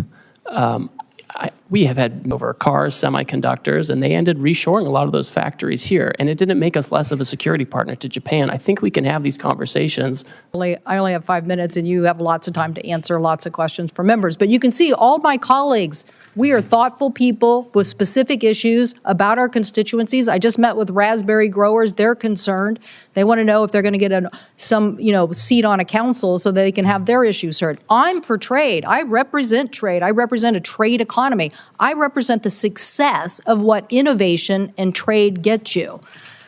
We have had over cars, semiconductors, and they ended reshoring a lot of those factories here, and it didn't make us less of a security partner to Japan. I think we can have these conversations. I only have 5 minutes, and you have lots of time to answer lots of questions from members. But you can see all my colleagues, we are thoughtful people with specific issues about our constituencies. I just met with raspberry growers. They're concerned. They want to know if they're going to get some seat on a council so they can have their issues heard. I'm for trade. I represent trade. I represent a trade economy. I represent the success of what innovation and trade get you.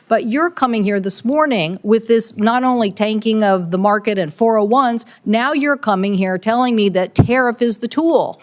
But you're coming here this morning with this not only tanking of the market and 401s, now you're coming here telling me that tariff is the tool.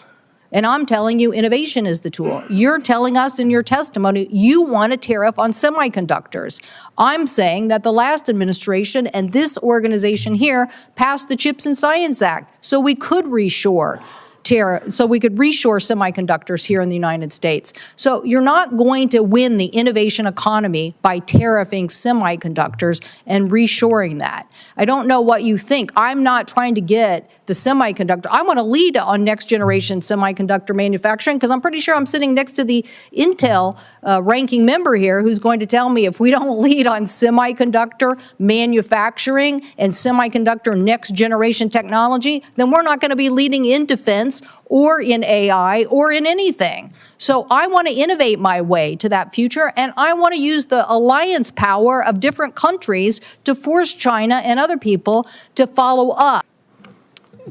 And I'm telling you innovation is the tool. You're telling us in your testimony you want a tariff on semiconductors. I'm saying that the last administration and this organization here passed the CHIPS and Science Act so we could reshore semiconductors here in the United States. So you're not going to win the innovation economy by tariffing semiconductors and reshoring that. I don't know what you think. I'm not trying to get the semiconductor. I want to lead on next generation semiconductor manufacturing, because I'm pretty sure I'm sitting next to the Intel ranking member here who's going to tell me if we don't lead on semiconductor manufacturing and semiconductor next generation technology, then we're not going to be leading in defense or in AI or in anything. So I want to innovate my way to that future, and I want to use the alliance power of different countries to force China and other people to follow up.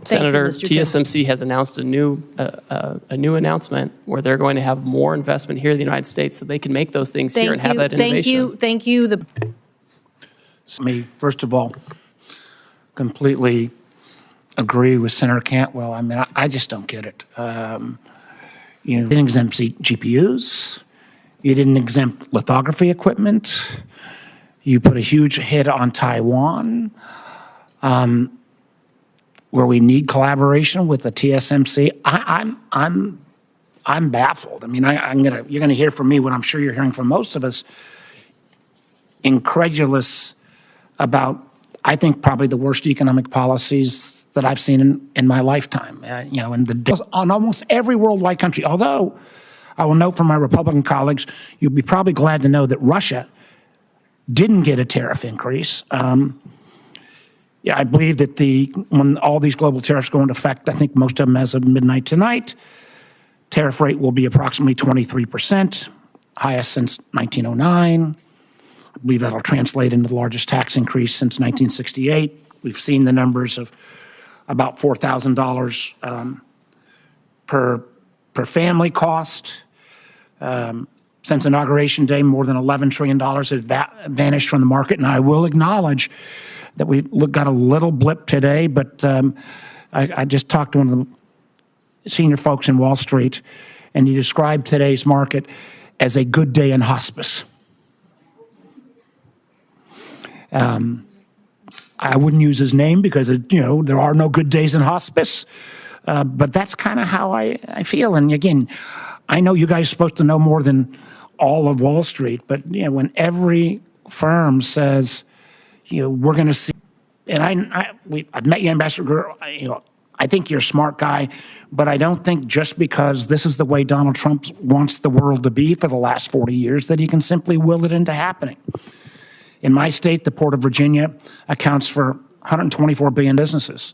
Senator, TSMC has announced a new announcement where they're going to have more investment here in the United States so they can make those things here and have that innovation. Thank you. First of all, completely agree with Senator Cantwell. I mean, I just don't get it. You didn't exempt GPUs. You didn't exempt lithography equipment. You put a huge hit on Taiwan, where we need collaboration with the TSMC. I'm baffled. I mean, you're gonna hear from me what I'm sure you're hearing from most of us, incredulous about, I think, probably the worst economic policies that I've seen in my lifetime. On almost every worldwide country. Although, I will note from my Republican colleagues, you'll be probably glad to know that Russia didn't get a tariff increase. I believe that when all these global tariffs go into effect, I think most of them as of midnight tonight, tariff rate will be approximately 23%, highest since 1909. I believe that'll translate into the largest tax increase since 1968. We've seen the numbers of about $4,000 per family cost. Since Inauguration Day, more than $11 trillion has vanished from the market. And I will acknowledge that we got a little blip today, but I just talked to one of the senior folks in Wall Street, and he described today's market as a good day in hospice. I wouldn't use his name because, there are no good days in hospice, but that's kind of how I feel. And again, I know you guys are supposed to know more than all of Wall Street, but when every firm says, we're going to see, and I've met you, Ambassador, I think you're a smart guy, but I don't think just because this is the way Donald Trump wants the world to be for the last 40 years that he can simply will it into happening. In my state, the Port of Virginia accounts for 124 billion businesses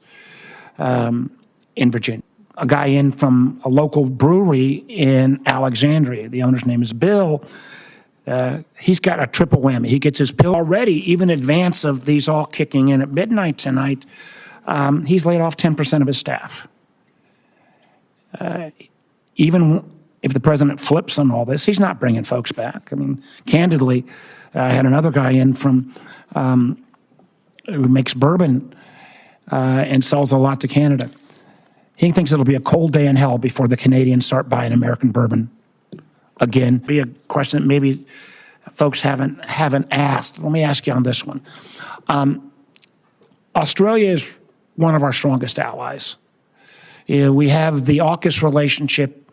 in Virginia. A guy in from a local brewery in Alexandria, the owner's name is Bill, he's got a triple whammy. He gets his pill already, even in advance of these all kicking in at midnight tonight. He's laid off 10% of his staff. Even if the president flips on all this, he's not bringing folks back. I mean, candidly, I had another guy in from who makes bourbon and sells a lot to Canada. He thinks it'll be a cold day in hell before the Canadians start buying American bourbon again. Be a question that maybe folks haven't asked. Let me ask you on this one. Australia is one of our strongest allies. We have the AUKUS relationship,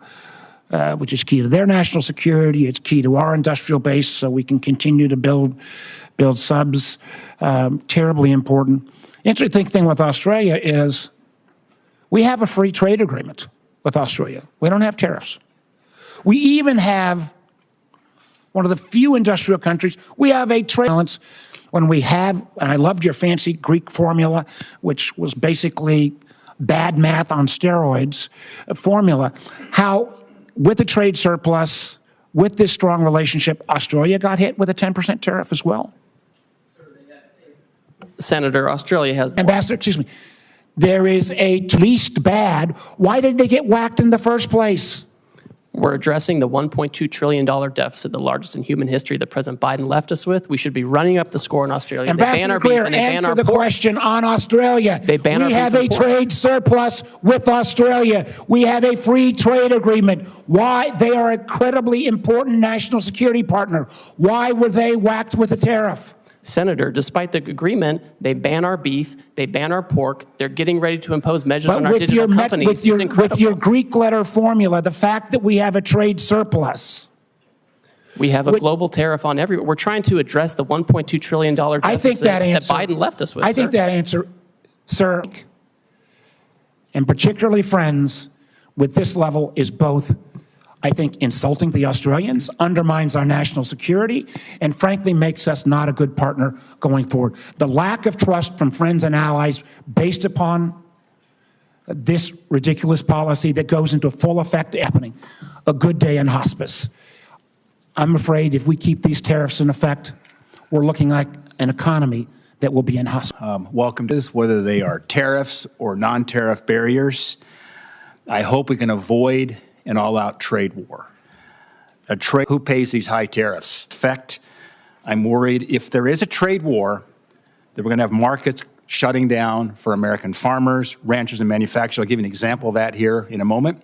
which is key to their national security. It's key to our industrial base, so we can continue to build subs. Terribly important. Interesting thing with Australia is we have a free trade agreement with Australia. We don't have tariffs. We even have one of the few industrial countries, we have a trade balance when we have, and I loved your fancy Greek formula, which was basically bad math on steroids formula, how with a trade surplus, with this strong relationship, Australia got hit with a 10% tariff as well. Senator, Australia has... Ambassador, excuse me. There is a least bad. Why did they get whacked in the first place? We're addressing the $1.2 trillion deficit, the largest in human history that President Biden left us with. We should be running up the score in Australia. Ambassador Greer, answer the question on Australia. We have a trade surplus with Australia. We have a free trade agreement. Why? They are an incredibly important national security partner. Why were they whacked with a tariff? Senator, despite the agreement, they ban our beef, they ban our pork, they're getting ready to impose measures on our digital companies. With your Greek letter formula, the fact that we have a trade surplus. We have a global tariff on everyone. We're trying to address the $1.2 trillion deficit that Biden left us with. I think that answer, sir, and particularly friends with this level is both, I think, insulting the Australians, undermines our national security, and frankly makes us not a good partner going forward. The lack of trust from friends and allies based upon this ridiculous policy that goes into full effect happening, a good day in hospice. I'm afraid if we keep these tariffs in effect, we're looking like an economy that will be in hospice. Welcome to this, whether they are tariffs or non-tariff barriers. I hope we can avoid an all-out trade war. Who pays these high tariffs? In fact, I'm worried if there is a trade war, that we're going to have markets shutting down for American farmers, ranchers, and manufacturers. I'll give you an example of that here in a moment.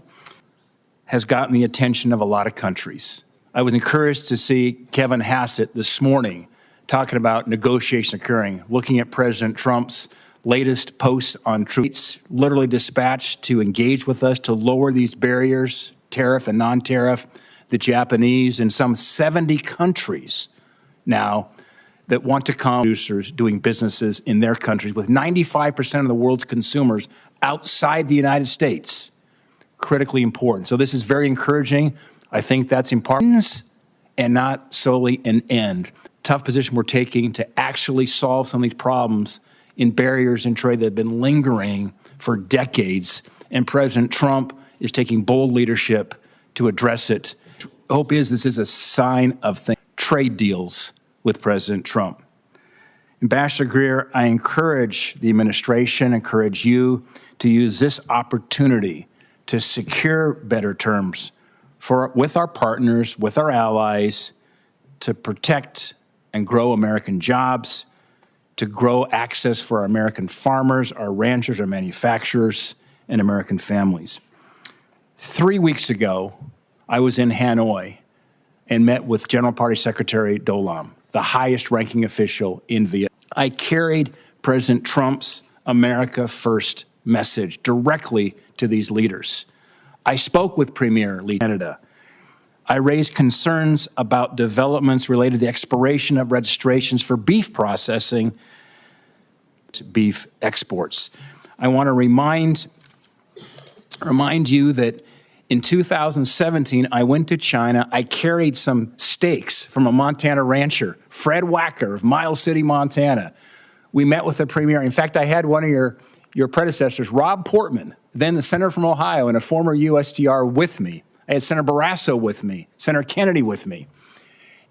Has gotten the attention of a lot of countries. I was encouraged to see Kevin Hassett this morning talking about negotiations occurring, looking at President Trump's latest posts on troops literally dispatched to engage with us to lower these barriers, tariff and non-tariff, the Japanese and some 70 countries now that want to come producers doing businesses in their countries with 95% of the world's consumers outside the United States. Critically important. So this is very encouraging. I think that's important and not solely an end. Tough position we're taking to actually solve some of these problems in barriers in trade that have been lingering for decades. And President Trump is taking bold leadership to address it. Hope is this is a sign of trade deals with President Trump. Ambassador Greer, I encourage the administration, encourage you to use this opportunity to secure better terms with our partners, with our allies, to protect and grow American jobs, to grow access for our American farmers, our ranchers, our manufacturers, and American families. 3 weeks ago, I was in Hanoi and met with General Party Secretary Do Lam, the highest ranking official in Vietnam. I carried President Trump's America First message directly to these leaders. I spoke with Premier Lee Canada. I raised concerns about developments related to the expiration of registrations for beef processing, beef exports. I want to remind you that in 2017, I went to China. I carried some steaks from a Montana rancher, Fred Wacker of Miles City, Montana. We met with the premier. In fact, I had one of your predecessors, Rob Portman, then the senator from Ohio and a former USTR with me. I had Senator Barrasso with me, Senator Kennedy with me.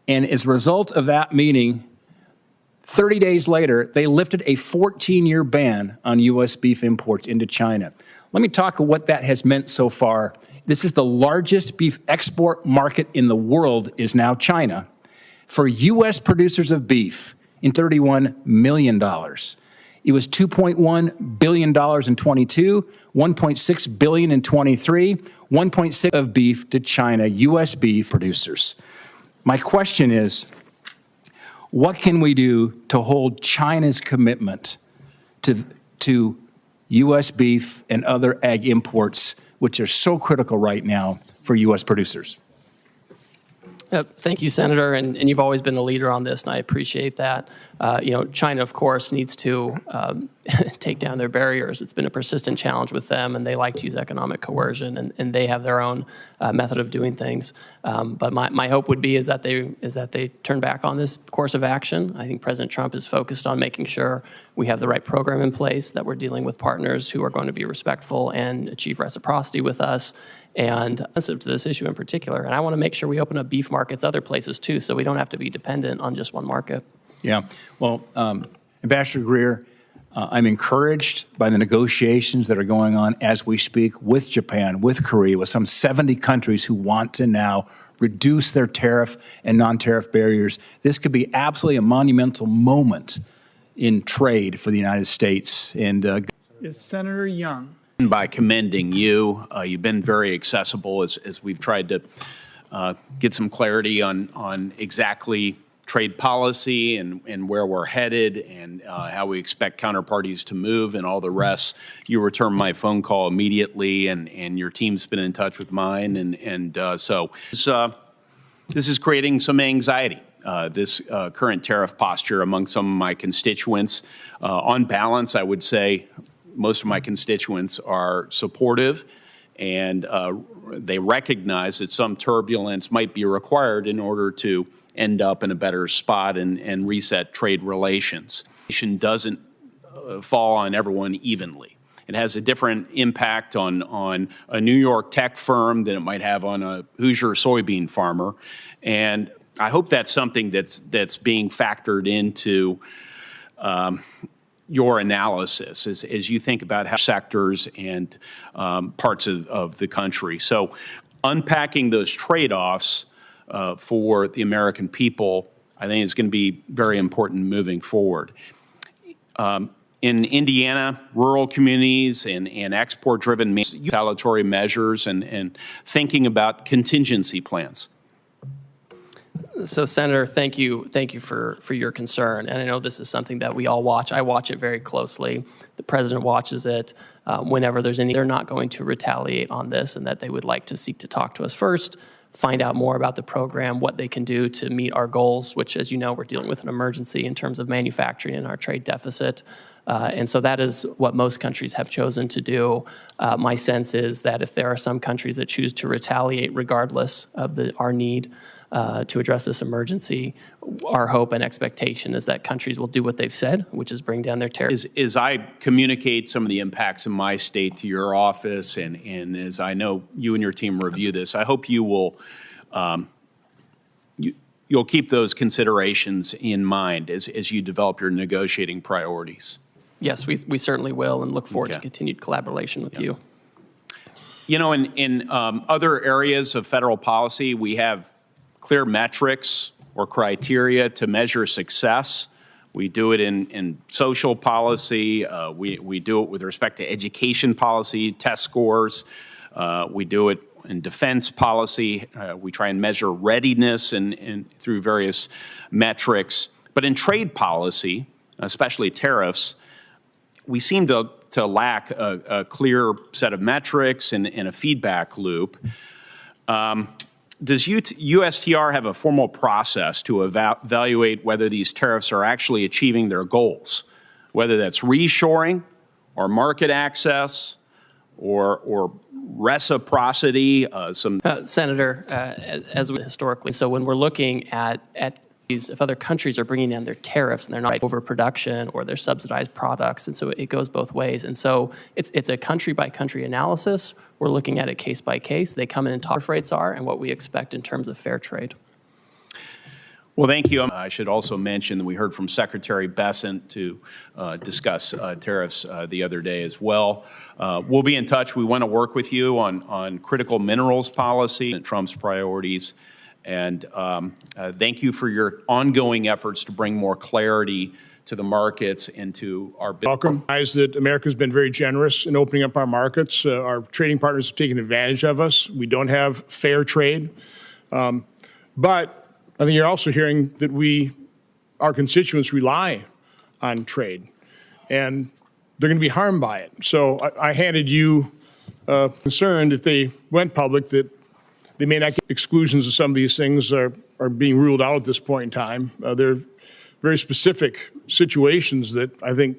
And as a result of that meeting, 30 days later, they lifted a 14-year ban on U.S. beef imports into China. Let me talk about what that has meant so far. This is the largest beef export market in the world is now China. For U.S. producers of beef, in $31 million. It was $2.1 billion in 22, $1.6 billion in 23, 1.6 of beef to China, U.S. beef producers. My question is, what can we do to hold China's commitment to U.S. beef and other ag imports, which are so critical right now for U.S. producers? Thank you, Senator, and you've always been a leader on this, and I appreciate that. China, of course, needs to take down their barriers. It's been a persistent challenge with them, and they like to use economic coercion, and they have their own method of doing things. But my hope would be is that they turn back on this course of action. I think President Trump is focused on making sure we have the right program in place, that we're dealing with partners who are going to be respectful and achieve reciprocity with us, and sensitive to this issue in particular. And I want to make sure we open up beef markets other places too, so we don't have to be dependent on just one market. Yeah, well, Ambassador Greer, I'm encouraged by the negotiations that are going on as we speak with Japan, with Korea, with some 70 countries who want to now reduce their tariff and non-tariff barriers. This could be absolutely a monumental moment in trade for the United States. And is Senator Young. By commending you. You've been very accessible as we've tried to get some clarity on exactly trade policy and where we're headed and how we expect counterparties to move and all the rest. You returned my phone call immediately, and your team's been in touch with mine. So this is creating some anxiety, this current tariff posture among some of my constituents. On balance, I would say most of my constituents are supportive, and they recognize that some turbulence might be required in order to end up in a better spot and reset trade relations. It doesn't fall on everyone evenly. It has a different impact on a New York tech firm than it might have on a Hoosier soybean farmer. And I hope that's something that's being factored into your analysis as you think about how sectors and parts of the country. So unpacking those trade-offs for the American people, I think is going to be very important moving forward. In Indiana, rural communities and export-driven retaliatory measures and thinking about contingency plans. So, Senator, thank you for your concern. And I know this is something that we all watch. I watch it very closely. The president watches it. Whenever there's they're not going to retaliate on this, and that they would like to seek to talk to us first, find out more about the program, what they can do to meet our goals, which, as you know, we're dealing with an emergency in terms of manufacturing and our trade deficit. And so that is what most countries have chosen to do. My sense is that if there are some countries that choose to retaliate regardless of our need to address this emergency, our hope and expectation is that countries will do what they've said, which is bring down their tariffs. As I communicate some of the impacts in my state to your office, and as I know you and your team review this, I hope you will you'll keep those considerations in mind as you develop your negotiating priorities. Yes, we certainly will, and look forward to continued collaboration with you. You know, in other areas of federal policy, we have clear metrics or criteria to measure success. We do it in social policy. We do it with respect to education policy, test scores. We do it in defense policy. We try and measure readiness through various metrics. But in trade policy, especially tariffs, we seem to lack a clear set of metrics and a feedback loop. Does USTR have a formal process to evaluate whether these tariffs are actually achieving their goals, whether that's reshoring or market access or reciprocity? Senator, as we historically, so when we're looking at these, if other countries are bringing down their tariffs and they're not overproduction or they're subsidized products, and so it goes both ways. And so it's a country-by-country analysis. We're looking at it case by case. They come in and talk what rates are and what we expect in terms of fair trade. Well, thank you. I should also mention that we heard from Secretary Bessent to discuss tariffs the other day as well. We'll be in touch. We want to work with you on critical minerals policy and Trump's priorities. And thank you for your ongoing efforts to bring more clarity to the markets and to our business. Welcome. That America's been very generous in opening up our markets. Our trading partners have taken advantage of us. We don't have fair trade. But I think you're also hearing that our constituents rely on trade, and they're going to be harmed by it. So I handed you concerned if they went public that they may not get exclusions of some of these things are being ruled out at this point in time. They're very specific situations that I think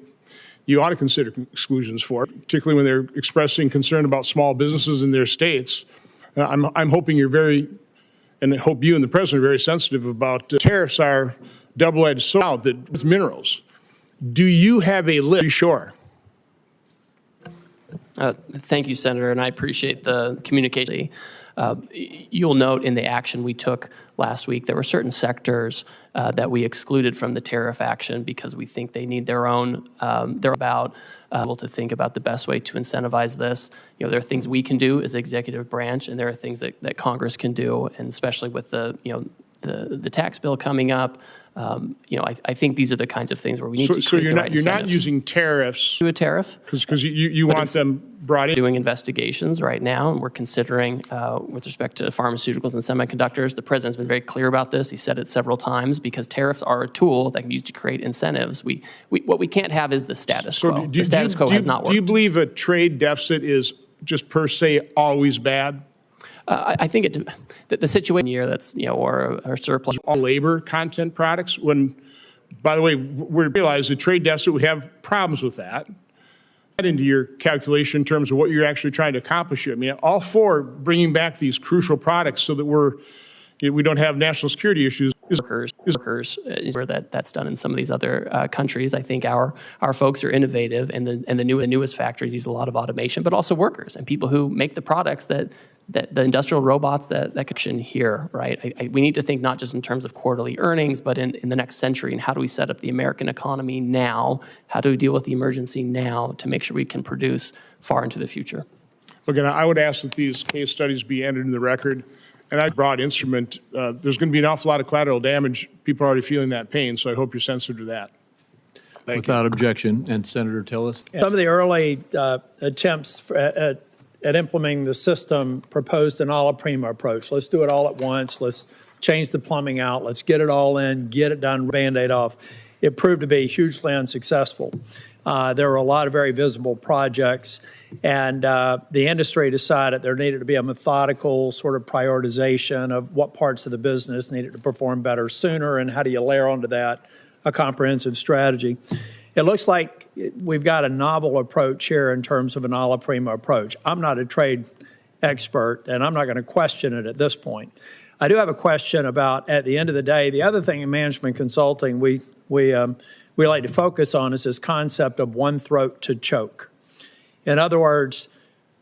you ought to consider exclusions for, particularly when they're expressing concern about small businesses in their states. I'm hoping and I hope you and the president are very sensitive about tariffs are double-edged sword that with minerals. Do you have a list? Sure. Thank you, Senator, and I appreciate the communication. You'll note in the action we took last week, there were certain sectors that we excluded from the tariff action because we think they need their own, they're able to think about the best way to incentivize this. You know, there are things we can do as the executive branch, and there are things that Congress can do, and especially with the tax bill coming up, I think these are the kinds of things where we need to create the right incentives. So you're not using tariffs to a tariff because you want them brought in. Doing investigations right now, and we're considering with respect to pharmaceuticals and semiconductors. The president's been very clear about this. He said it several times because tariffs are a tool that can be used to create incentives. What we can't have is the status quo. The status quo has not worked. Do you believe a trade deficit is just per se always bad? I think the situation here that's, or surplus. All labor content products, when, by the way, we realize the trade deficit, we have problems with that. Add into your calculation in terms of what you're actually trying to accomplish. I mean, all for bringing back these crucial products so that we don't have national security issues. Workers, where that's done in some of these other countries. I think our folks are innovative, and the newest factories use a lot of automation, but also workers and people who make the products that the industrial robots that can here, right? We need to think not just in terms of quarterly earnings, but in the next century, and how do we set up the American economy now? How do we deal with the emergency now to make sure we can produce far into the future? Again, I would ask that these case studies be entered in the record. And a broad instrument, there's going to be an awful lot of collateral damage. People are already feeling that pain, so I hope you're sensitive to that. Without objection. And Senator Tillis? Some of the early attempts at implementing the system proposed an alla prima approach. Let's do it all at once. Let's change the plumbing out, let's get it all in, get it done, Band-Aid off. It proved to be hugely unsuccessful. There were a lot of very visible projects, and the industry decided there needed to be a methodical sort of prioritization of what parts of the business needed to perform better sooner, and how do you layer onto that a comprehensive strategy. It looks like we've got a novel approach here in terms of an alla prima approach. I'm not a trade expert, and I'm not going to question it at this point. I do have a question about, at the end of the day, the other thing in management consulting we like to focus on is this concept of one throat to choke. In other words,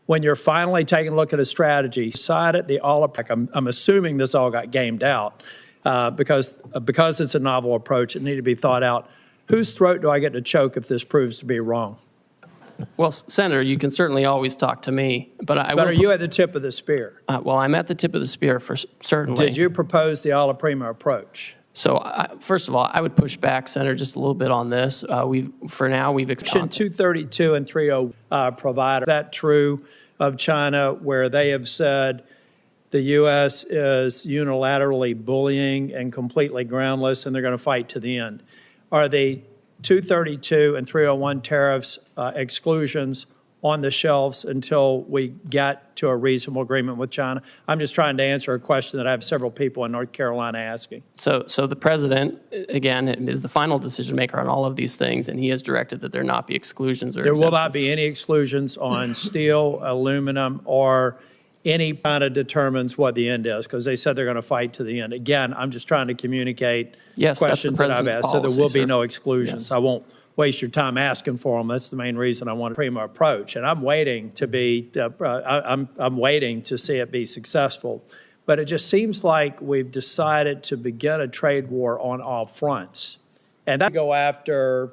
when you're finally taking a look at a strategy, decided the all, I'm assuming this all got gamed out because it's a novel approach, it needed to be thought out. Whose throat do I get to choke if this proves to be wrong? Well, Senator, you can certainly always talk to me, but are you at the tip of the spear? Well, I'm at the tip of the spear for certainly. Did you propose the alla prima approach? So, first of all, I would push back, Senator, just a little bit on this. Section 232 and 30 provide. Is that true of China, where they have said the U.S. is unilaterally bullying and completely groundless, and they're going to fight to the end? Are the 232 and 301 tariffs exclusions on the shelves until we get to a reasonable agreement with China? I'm just trying to answer a question that I have several people in North Carolina asking. So the president, again, is the final decision maker on all of these things, and he has directed that there not be exclusions or There exemptions. will not be any exclusions on steel, aluminum, or any kind of determines what the end is, because they said they're going to fight to the end. Again, I'm just trying to communicate questions that I've asked, so there will be no exclusions. Yes. I won't waste your time asking for them. That's the main reason I want a prima approach, and I'm waiting to be. I'm waiting to see it be successful. But it just seems like we've decided to begin a trade war on all fronts, and that go after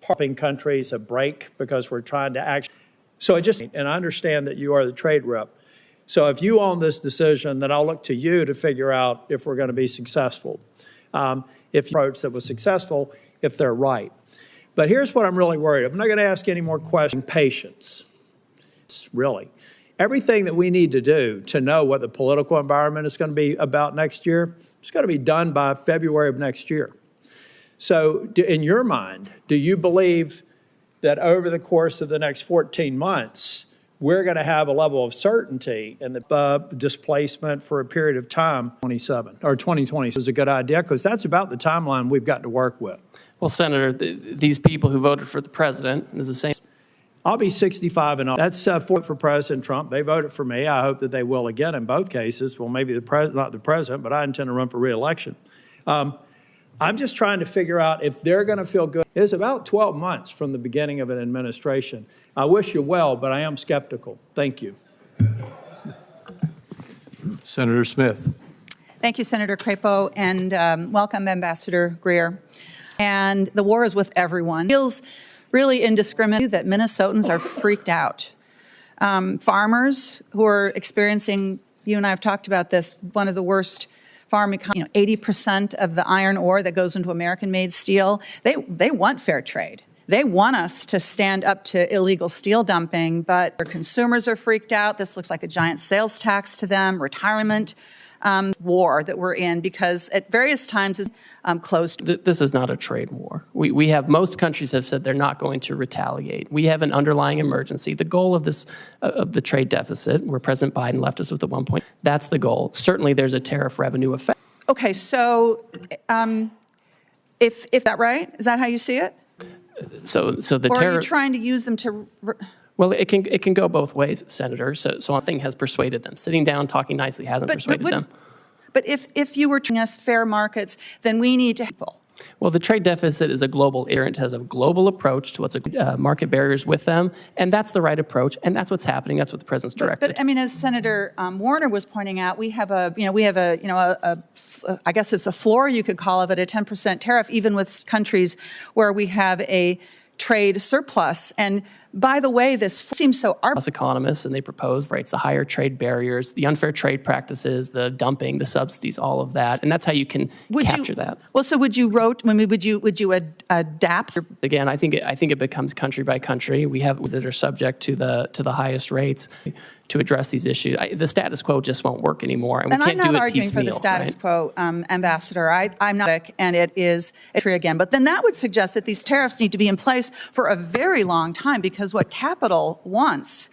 helping countries a break because we're trying to actually. So it just, and I understand that you are the trade rep. So if you own this decision, then I'll look to you to figure out if we're going to be successful. If you approach that was successful, if they're right. But here's what I'm really worried. I'm not going to ask any more questions. Patience, really. Everything that we need to do to know what the political environment is going to be about next year, it's going to be done by February of next year. So in your mind, do you believe that over the course of the next 14 months, we're going to have a level of certainty in the displacement for a period of time, 27 or 2020 is a good idea, because that's about the timeline we've got to work with. Well, Senator, these people who voted for the president is the same. I'll be 65 and all. That's for President Trump. They voted for me. I hope that they will again in both cases. Well, maybe not the president, but I intend to run for re-election. I'm just trying to figure out if they're going to feel good. It's about 12 months from the beginning of an administration. I wish you well, but I am skeptical. Thank you. Senator Smith. Thank you, Senator Crapo, and welcome, Ambassador Greer. And the war is with everyone. It feels really indiscriminate that Minnesotans are freaked out. Farmers who are experiencing, you and I have talked about this, one of the worst farm economy, 80% of the iron ore that goes into American-made steel, they want fair trade. They want us to stand up to illegal steel dumping, but their consumers are freaked out. This looks like a giant sales tax to them, retirement war that we're in, because at various times it's closed. This is not a trade war. We have, most countries have said they're not going to retaliate. We have an underlying emergency. The goal of this, of the trade deficit, where President Biden left us with the 1 point, that's the goal. Certainly there's a tariff revenue effect. Okay, so if that right? Is that how you see it? So the or are you tariff. trying to use them to? Well, it can go both ways, Senator. So nothing has persuaded them. Sitting down, talking nicely hasn't persuaded them. But if you were telling us fair markets, then we need to. Well, the trade deficit is a global, it has a global approach to what's market barriers with them, and that's the right approach, and that's what's happening. That's what the president's directed. But I mean, as Senator Warner was pointing out, I guess it's a floor you could call it, a 10% tariff, even with countries where we have a trade surplus. And by the way, this seems so arbitrary. Us economists, and they propose rates, the higher trade barriers, the unfair trade practices, the dumping, the subsidies, all of that, and that's how you can capture that. Well, so would you adapt? Again, I think it becomes country by country. We have that are subject to the highest rates to address these issues. The status quo just won't work anymore, and we can't do it piecemeal. I'm not arguing for the status quo, Ambassador. I'm not, and it is true again. But then that would suggest that these tariffs need to be in place for a very long time, because what capital wants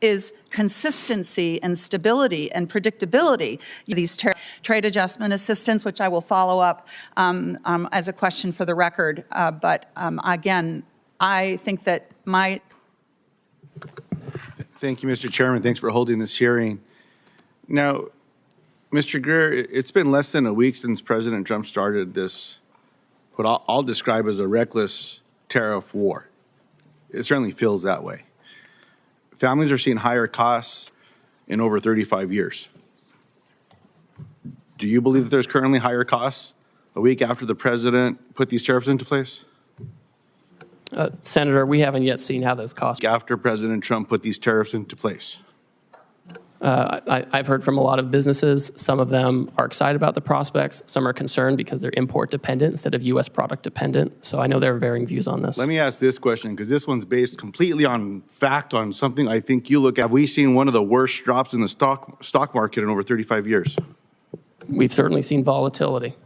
is consistency and stability and predictability. These trade adjustment assistance, which I will follow up as a question for the record. But again, I think that my... Thank you, Mr. Chairman. Thanks for holding this hearing. Now, Mr. Greer, it's been less than a week since President Trump started this, what I'll describe as a reckless tariff war. It certainly feels that way. Families are seeing higher costs in over 35 years. Do you believe that there's currently higher costs a week after the president put these tariffs into place? Senator, we haven't yet seen how those costs. After President Trump put these tariffs into place? I've heard from a lot of businesses. Some of them are excited about the prospects. Some are concerned because they're import dependent instead of U.S. product dependent. So I know there are varying views on this. Let me ask this question, because this one's based completely on fact, on something I think you look at. Have we seen one of the worst drops in the stock market in over 35 years? We've certainly seen volatility.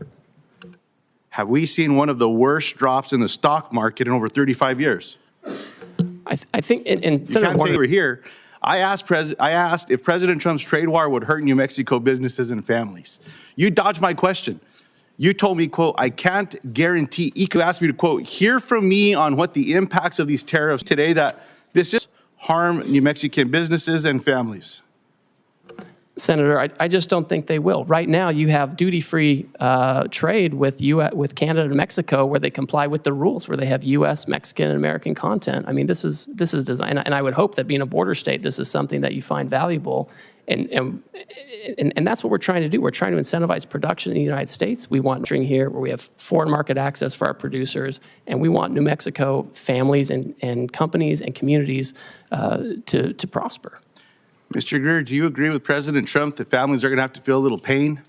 Have we seen one of the worst drops in the stock market in over 35 years? I think, and Senator, you can't say we're here. I asked if President Trump's trade war would hurt New Mexico businesses and families. You dodged my question. You told me, quote, I can't guarantee. You asked me to, quote, hear from me on what the impacts of these tariffs today that this is harm New Mexican businesses and families. Senator, I just don't think they will. Right now, you have duty-free trade with Canada and Mexico, where they comply with the rules, where they have U.S., Mexican, and American content. I mean, this is designed, and I would hope that being a border state, this is something that you find valuable, and that's what we're trying to do. We're trying to incentivize production in the United States. We want here where we have foreign market access for our producers, and we want New Mexico families and companies and communities to prosper. Mr. Greer, do you agree with President Trump that families are going to have to feel a little pain?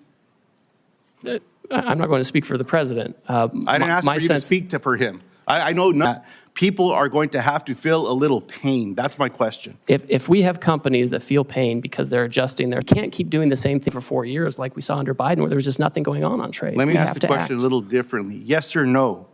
I'm not going to speak for the president. I didn't ask for you to speak for him. I know that people are going to have to feel a little pain. That's my question. If we have companies that feel pain because they're adjusting their, can't keep doing the same thing for 4 years like we saw under Biden, where there was just nothing going on trade. Let me ask the question a little differently. Yes or no?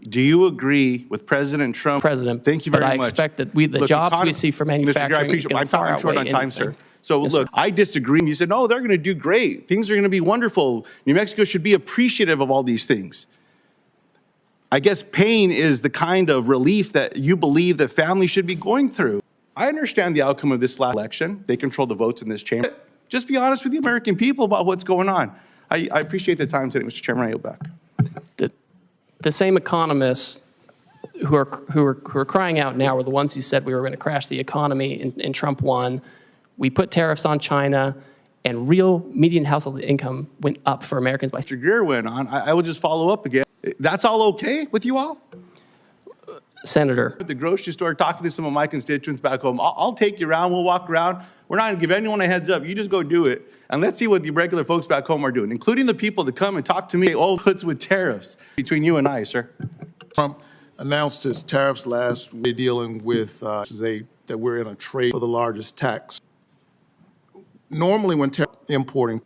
Do you agree with President Trump? Thank you very much. But I expect that the jobs we see for manufacturing is going to far outweigh short on time, sir. So yes, look, I disagree. You said, no, they're going to do great. Things are going to be wonderful. New Mexico should be appreciative of all these things. I guess pain is the kind of relief that you believe that families should be going through. I understand the outcome of this last election. They control the votes in this chamber. Just be honest with the American people about what's going on. I appreciate the time today, Mr. Chairman. I yield back. The same economists who are crying out now were the ones who said we were going to crash the economy and Trump won. We put tariffs on China, and real median household income went up for Americans. Mr. Greer went on. I will just follow up again. That's all okay with you all? Senator. At the grocery store, talking to some of my constituents back home. I'll take you around. We'll walk around. We're not going to give anyone a heads up. You just go do it. And let's see what the regular folks back home are doing, including the people that come and talk to me, oh, what's with tariffs between you and I, sir? Trump announced his tariffs last week, dealing with that we're in a trade for the largest tax. Normally when importing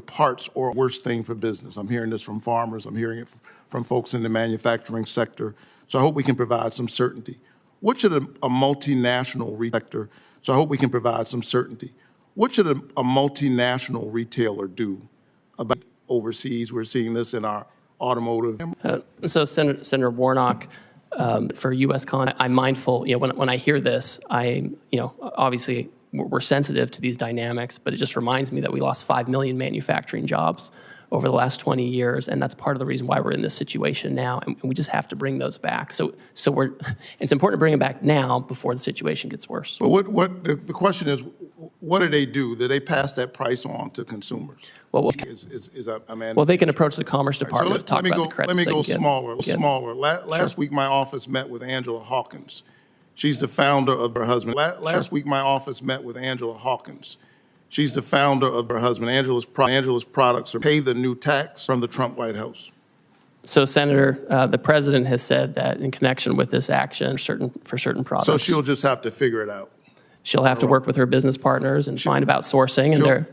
parts are the worst thing for business. I'm hearing this from farmers. I'm hearing it from folks in the manufacturing sector. So I hope we can provide some certainty. What should a multinational sector? So I hope we can provide some certainty. What should a multinational retailer do about overseas? We're seeing this in our automotive. So Senator Warnock, for U.S. content, I'm mindful. When I hear this, obviously we're sensitive to these dynamics, but it just reminds me that we lost 5 million manufacturing jobs over the last 20 years, and that's part of the reason why we're in this situation now, and we just have to bring those back. So it's important to bring them back now before the situation gets worse. But the question is, what do? Do they pass that price on to consumers? Well, Well, they can approach the Commerce Department to talk about the credits. Let me they go can get. smaller. Last week, my office met with Angela Hawkins. She's the founder of her husband. Last week, my office met with Angela Hawkins. She's the founder of her husband. Angela's products are pay the new tax from the Trump White House. So, Senator, the president has said that in connection with this action, for certain products. So she'll just have to figure it out. She'll have to work with her business partners and find about sourcing, and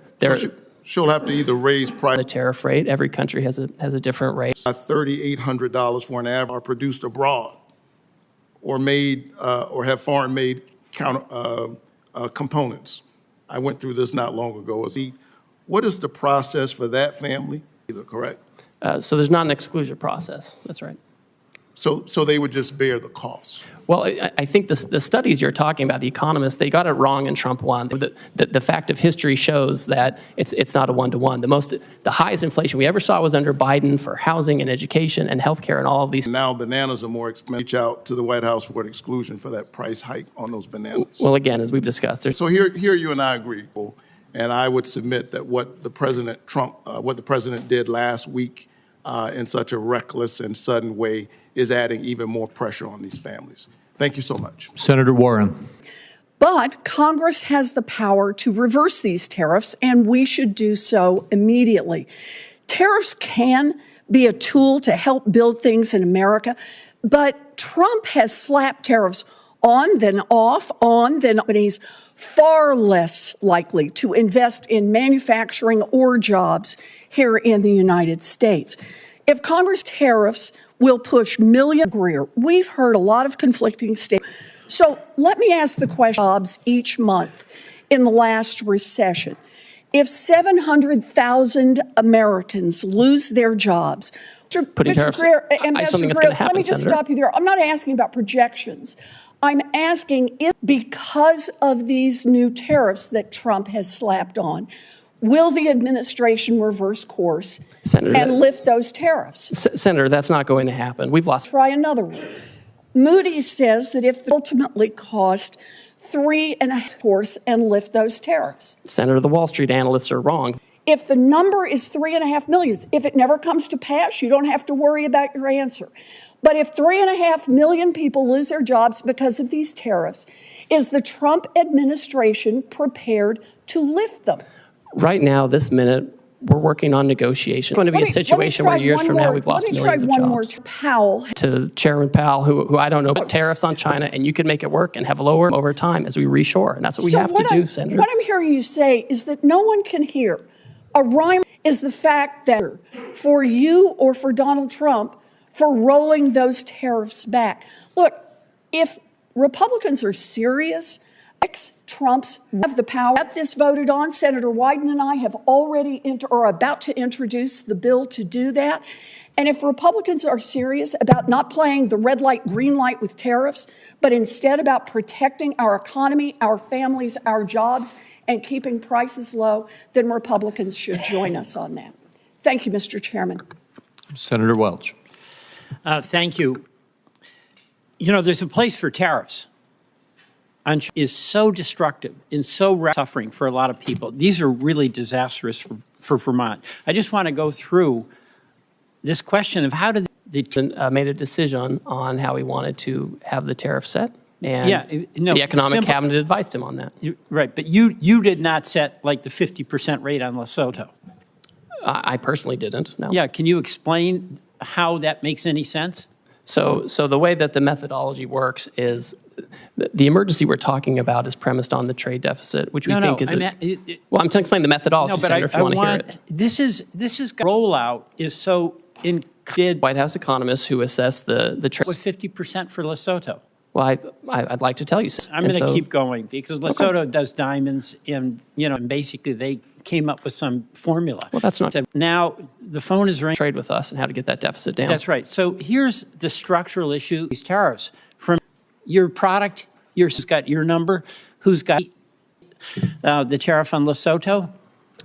she'll have to either raise price. The tariff rate. Every country has a different rate. $3,800 for an average are produced abroad, or made, or have foreign-made components. I went through this not long ago. What is the process for that family? Correct. So there's not an exclusion process. That's right. So they would just bear the cost. Well, I think the studies you're talking about, the economists, they got it wrong and Trump won. The fact of history shows that it's not a one-to-one. The highest inflation we ever saw was under Biden for housing and education and healthcare and all of these. Now bananas are more expensive. Reach out to the White House for an exclusion for that price hike on those bananas. Well, again, as we've discussed. So here you and I agree, and I would submit that what the President did last week in such a reckless and sudden way is adding even more pressure on these families. Thank you so much. Senator Warren. But Congress has the power to reverse these tariffs, and we should do so immediately. Tariffs can be a tool to help build things in America, but Trump has slapped tariffs on, then off, on, then companies far less likely to invest in manufacturing or jobs here in the United States. If Congress tariffs will push millions. Greer, we've heard a lot of conflicting statements. So let me ask the question: jobs each month in the last recession. If 700,000 Americans lose their jobs, Mr. Greer, Ambassador Greer, let me just stop you there. I'm not asking about projections. I'm asking if because of these new tariffs that Trump has slapped on, will the administration reverse course and lift those tariffs? Senator, that's not going to happen. We've lost. Try another one. Moody's says that if it ultimately cost 3.5 course and lift those tariffs. Senator, the Wall Street analysts are wrong. If the number is 3.5 million, if it never comes to pass, you don't have to worry about your answer. But if 3.5 million people lose their jobs because of these tariffs, is the Trump administration prepared to lift them? Right now, this minute, we're working on negotiation. It's going to be a situation where years from now we've lost millions of jobs. Let me try one more to Powell. To Chairman Powell, who I don't know, but tariffs on China, and you can make it work and have lower over time as we reshore. And that's what we have to do, Senator. What I'm hearing you say is that no one can hear. A rhyme is the fact that for you or for Donald Trump for rolling those tariffs back. Look, if Republicans are serious, Trump's have the power. Get this voted on. Senator Wyden and I have already are about to introduce the bill to do that. And if Republicans are serious about not playing the red light, green light with tariffs, but instead about protecting our economy, our families, our jobs, and keeping prices low, then Republicans should join us on that. Thank you, Mr. Chairman. Senator Welch. Thank you. You know, there's a place for tariffs. Is so destructive and so suffering for a lot of people. These are really disastrous for Vermont. I just want to go through this question of how did the made a decision on how he wanted to have the tariff set, and the economic cabinet advised him on that. Right, but you did not set like the 50% rate on Lesotho. I personally didn't. No. Yeah, can you explain how that makes any sense? So the way that the methodology works is the emergency we're talking about is premised on the trade deficit, which we think is well, I'm trying to explain the methodology, Senator, if you want to hear it. This is rollout is so did White House economists who assess the trade with 50% for Lesotho. Well, I'd like to tell you. I'm going to keep going because Lesotho does diamonds, and and basically they came up with some formula. Well, that's not now. The phone is ringing. Trade with us and how to get that deficit down. That's right. So here's the structural issue: these tariffs from your product. Who's got your number? Who's got the tariff on Lesotho?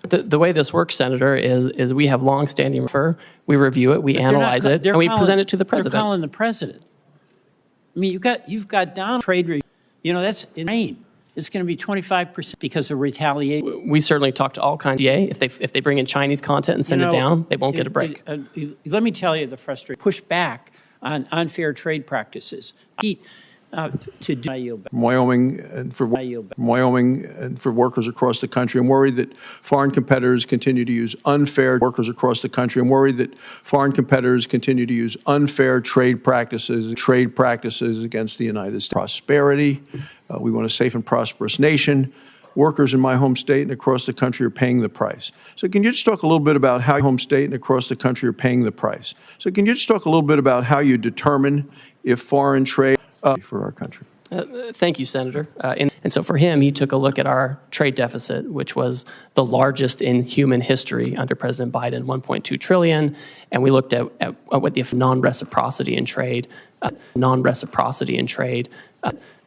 The way this works, Senator, is we have long-standing we review it, we analyze it, and we present it to the president. They're calling the president. I mean, you've got Donald trade. That's insane. It's going to be 25% because of retaliation. We certainly talk to all kinds. If they bring in Chinese content and send it down, they won't get a break. Let me tell you the frustration. Push back on unfair trade practices. To do Wyoming and for workers across the country. I'm worried that foreign competitors continue to use unfair workers across the country. I'm worried that foreign competitors continue to use unfair trade practices against the United States. Prosperity. We want a safe and prosperous nation. Workers in my home state and across the country are paying the price. So can you just talk a little bit about how your home state and across the country are paying the price? So can you just talk a little bit about how you determine if foreign trade for our country? Thank you, Senator. And so for him, he took a look at our trade deficit, which was the largest in human history under President Biden, $1.2 trillion. And we looked at what the non-reciprocity in trade,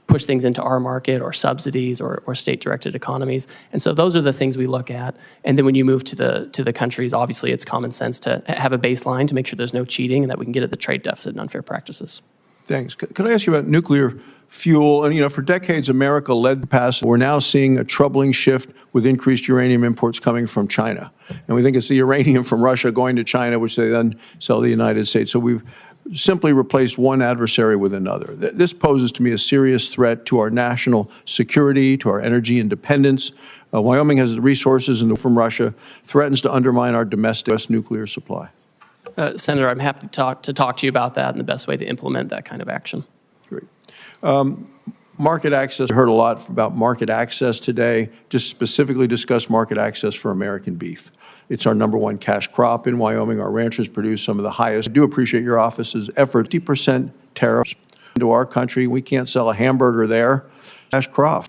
push things into our market or subsidies or state-directed economies. And so those are the things we look at. And then when you move to the countries, obviously it's common sense to have a baseline to make sure there's no cheating and that we can get at the trade deficit and unfair practices. Thanks. Could I ask you about nuclear fuel? And, for decades, America led the pass. We're now seeing a troubling shift with increased uranium imports coming from China. And we think it's the uranium from Russia going to China, which they then sell to the United States. So we've simply replaced one adversary with another. This poses to me a serious threat to our national security, to our energy independence. Wyoming has the resources from Russia, threatens to undermine our domestic nuclear supply. Senator, I'm happy to talk to you about that and the best way to implement that kind of action. Great. Market access. I heard a lot about market access today. Just specifically discuss market access for American beef. It's our #1 cash crop in Wyoming. Our ranchers produce some of the highest. I do appreciate your office's effort. 50% tariffs into our country. We can't sell a hamburger there. Cash crop.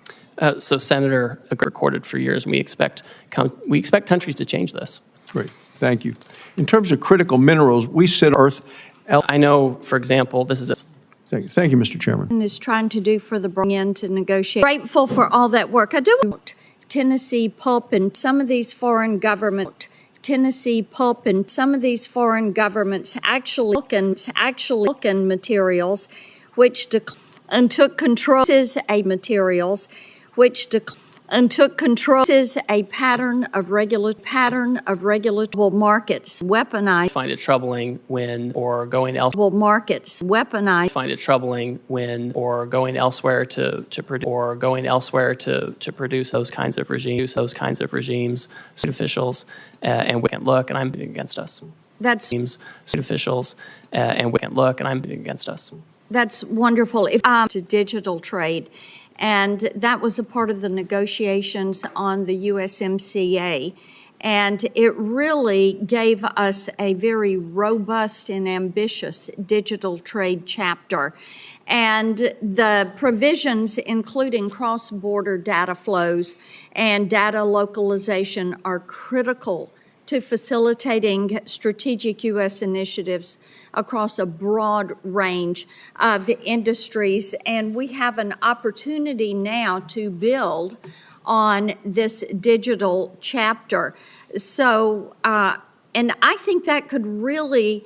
So, Senator, recorded for years, and we expect countries to change this. Great. Thank you. In terms of critical minerals, we sit Earth. I know, for example, this is Thank you, Mr. Chairman. Is trying to do for the bring in to negotiate. Grateful for all that work. I do want Tennessee pulp and some of these foreign governments. Tennessee pulp and some of these foreign governments actually look in materials which and took control is a materials which and took control is a pattern of regulatory markets weaponized. Find it troubling when or going elsewhere. Markets weaponized. Find it troubling when or going elsewhere to produce those kinds of regimes, officials, and we can't look, and I'm against us. That's officials, and we can't look, and I'm against us. That's wonderful. If to digital trade. And that was a part of the negotiations on the USMCA. And it really gave us a very robust and ambitious digital trade chapter. And the provisions, including cross-border data flows and data localization, are critical to facilitating strategic U.S. initiatives across a broad range of industries. And we have an opportunity now to build on this digital chapter. So, and I think that could really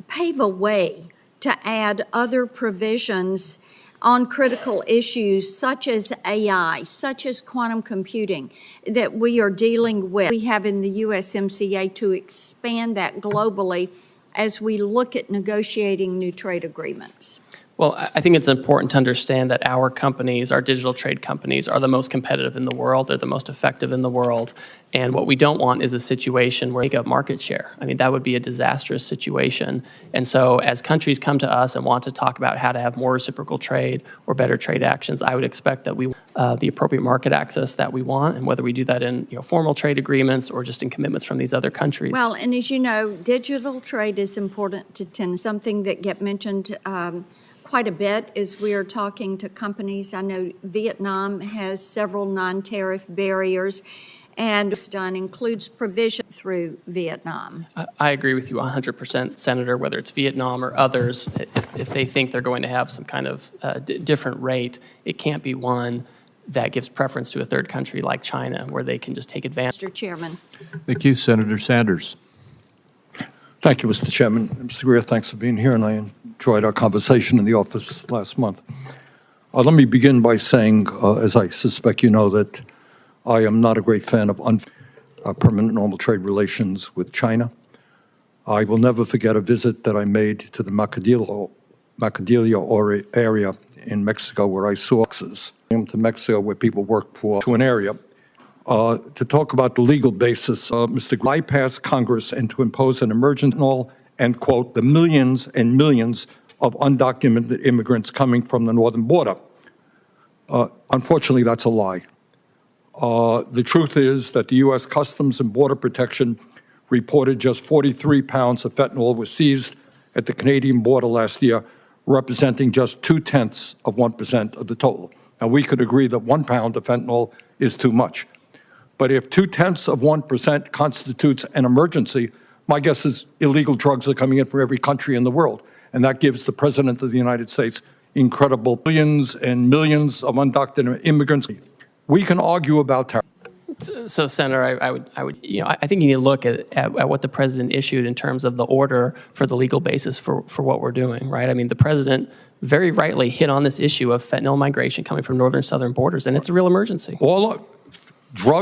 pave a way to add other provisions on critical issues such as AI, such as quantum computing, that we are dealing with. We have in the USMCA to expand that globally as we look at negotiating new trade agreements. Well, I think it's important to understand that our companies, our digital trade companies, are the most competitive in the world. They're the most effective in the world. And what we don't want is a situation where we take up market share. I mean, that would be a disastrous situation. And so as countries come to us and want to talk about how to have more reciprocal trade or better trade actions, I would expect that we the appropriate market access that we want, and whether we do that in formal trade agreements or just in commitments from these other countries. Well, and as you know, digital trade is important to something that get mentioned quite a bit as we are talking to companies. I know Vietnam has several non-tariff barriers, and done includes provision through Vietnam. I agree with you 100%, Senator, whether it's Vietnam or others, if they think they're going to have some kind of different rate, it can't be one that gives preference to a third country like China, where they can just take advantage. Mr. Chairman. Thank you, Senator Sanders. Thank you, Mr. Chairman. Mr. Greer, thanks for being here, and I enjoyed our conversation in the office last month. Let me begin by saying, as I suspect you know, that I am not a great fan of permanent normal trade relations with China. I will never forget a visit that I made to the Macadillo area in Mexico, where I saw boxes to Mexico where people work for to an area to talk about the legal basis. Mr. bypass Congress and to impose an emergency and quote the millions and millions of undocumented immigrants coming from the northern border. Unfortunately, that's a lie. The truth is that the U.S. Customs and Border Protection reported just 43 pounds of fentanyl was seized at the Canadian border last year, representing just 0.2% of the total. Now, we could agree that 1 pound of fentanyl is too much. But if 0.2% constitutes an emergency, my guess is illegal drugs are coming in from every country in the world. And that gives the President of the United States incredible billions and millions of undocumented immigrants. We can argue about tariffs. So, Senator, I would, I think you need to look at what the president issued in terms of the order for the legal basis for what we're doing, right? I mean, the president very rightly hit on this issue of fentanyl migration coming from northern and southern borders, and it's a real emergency. All drug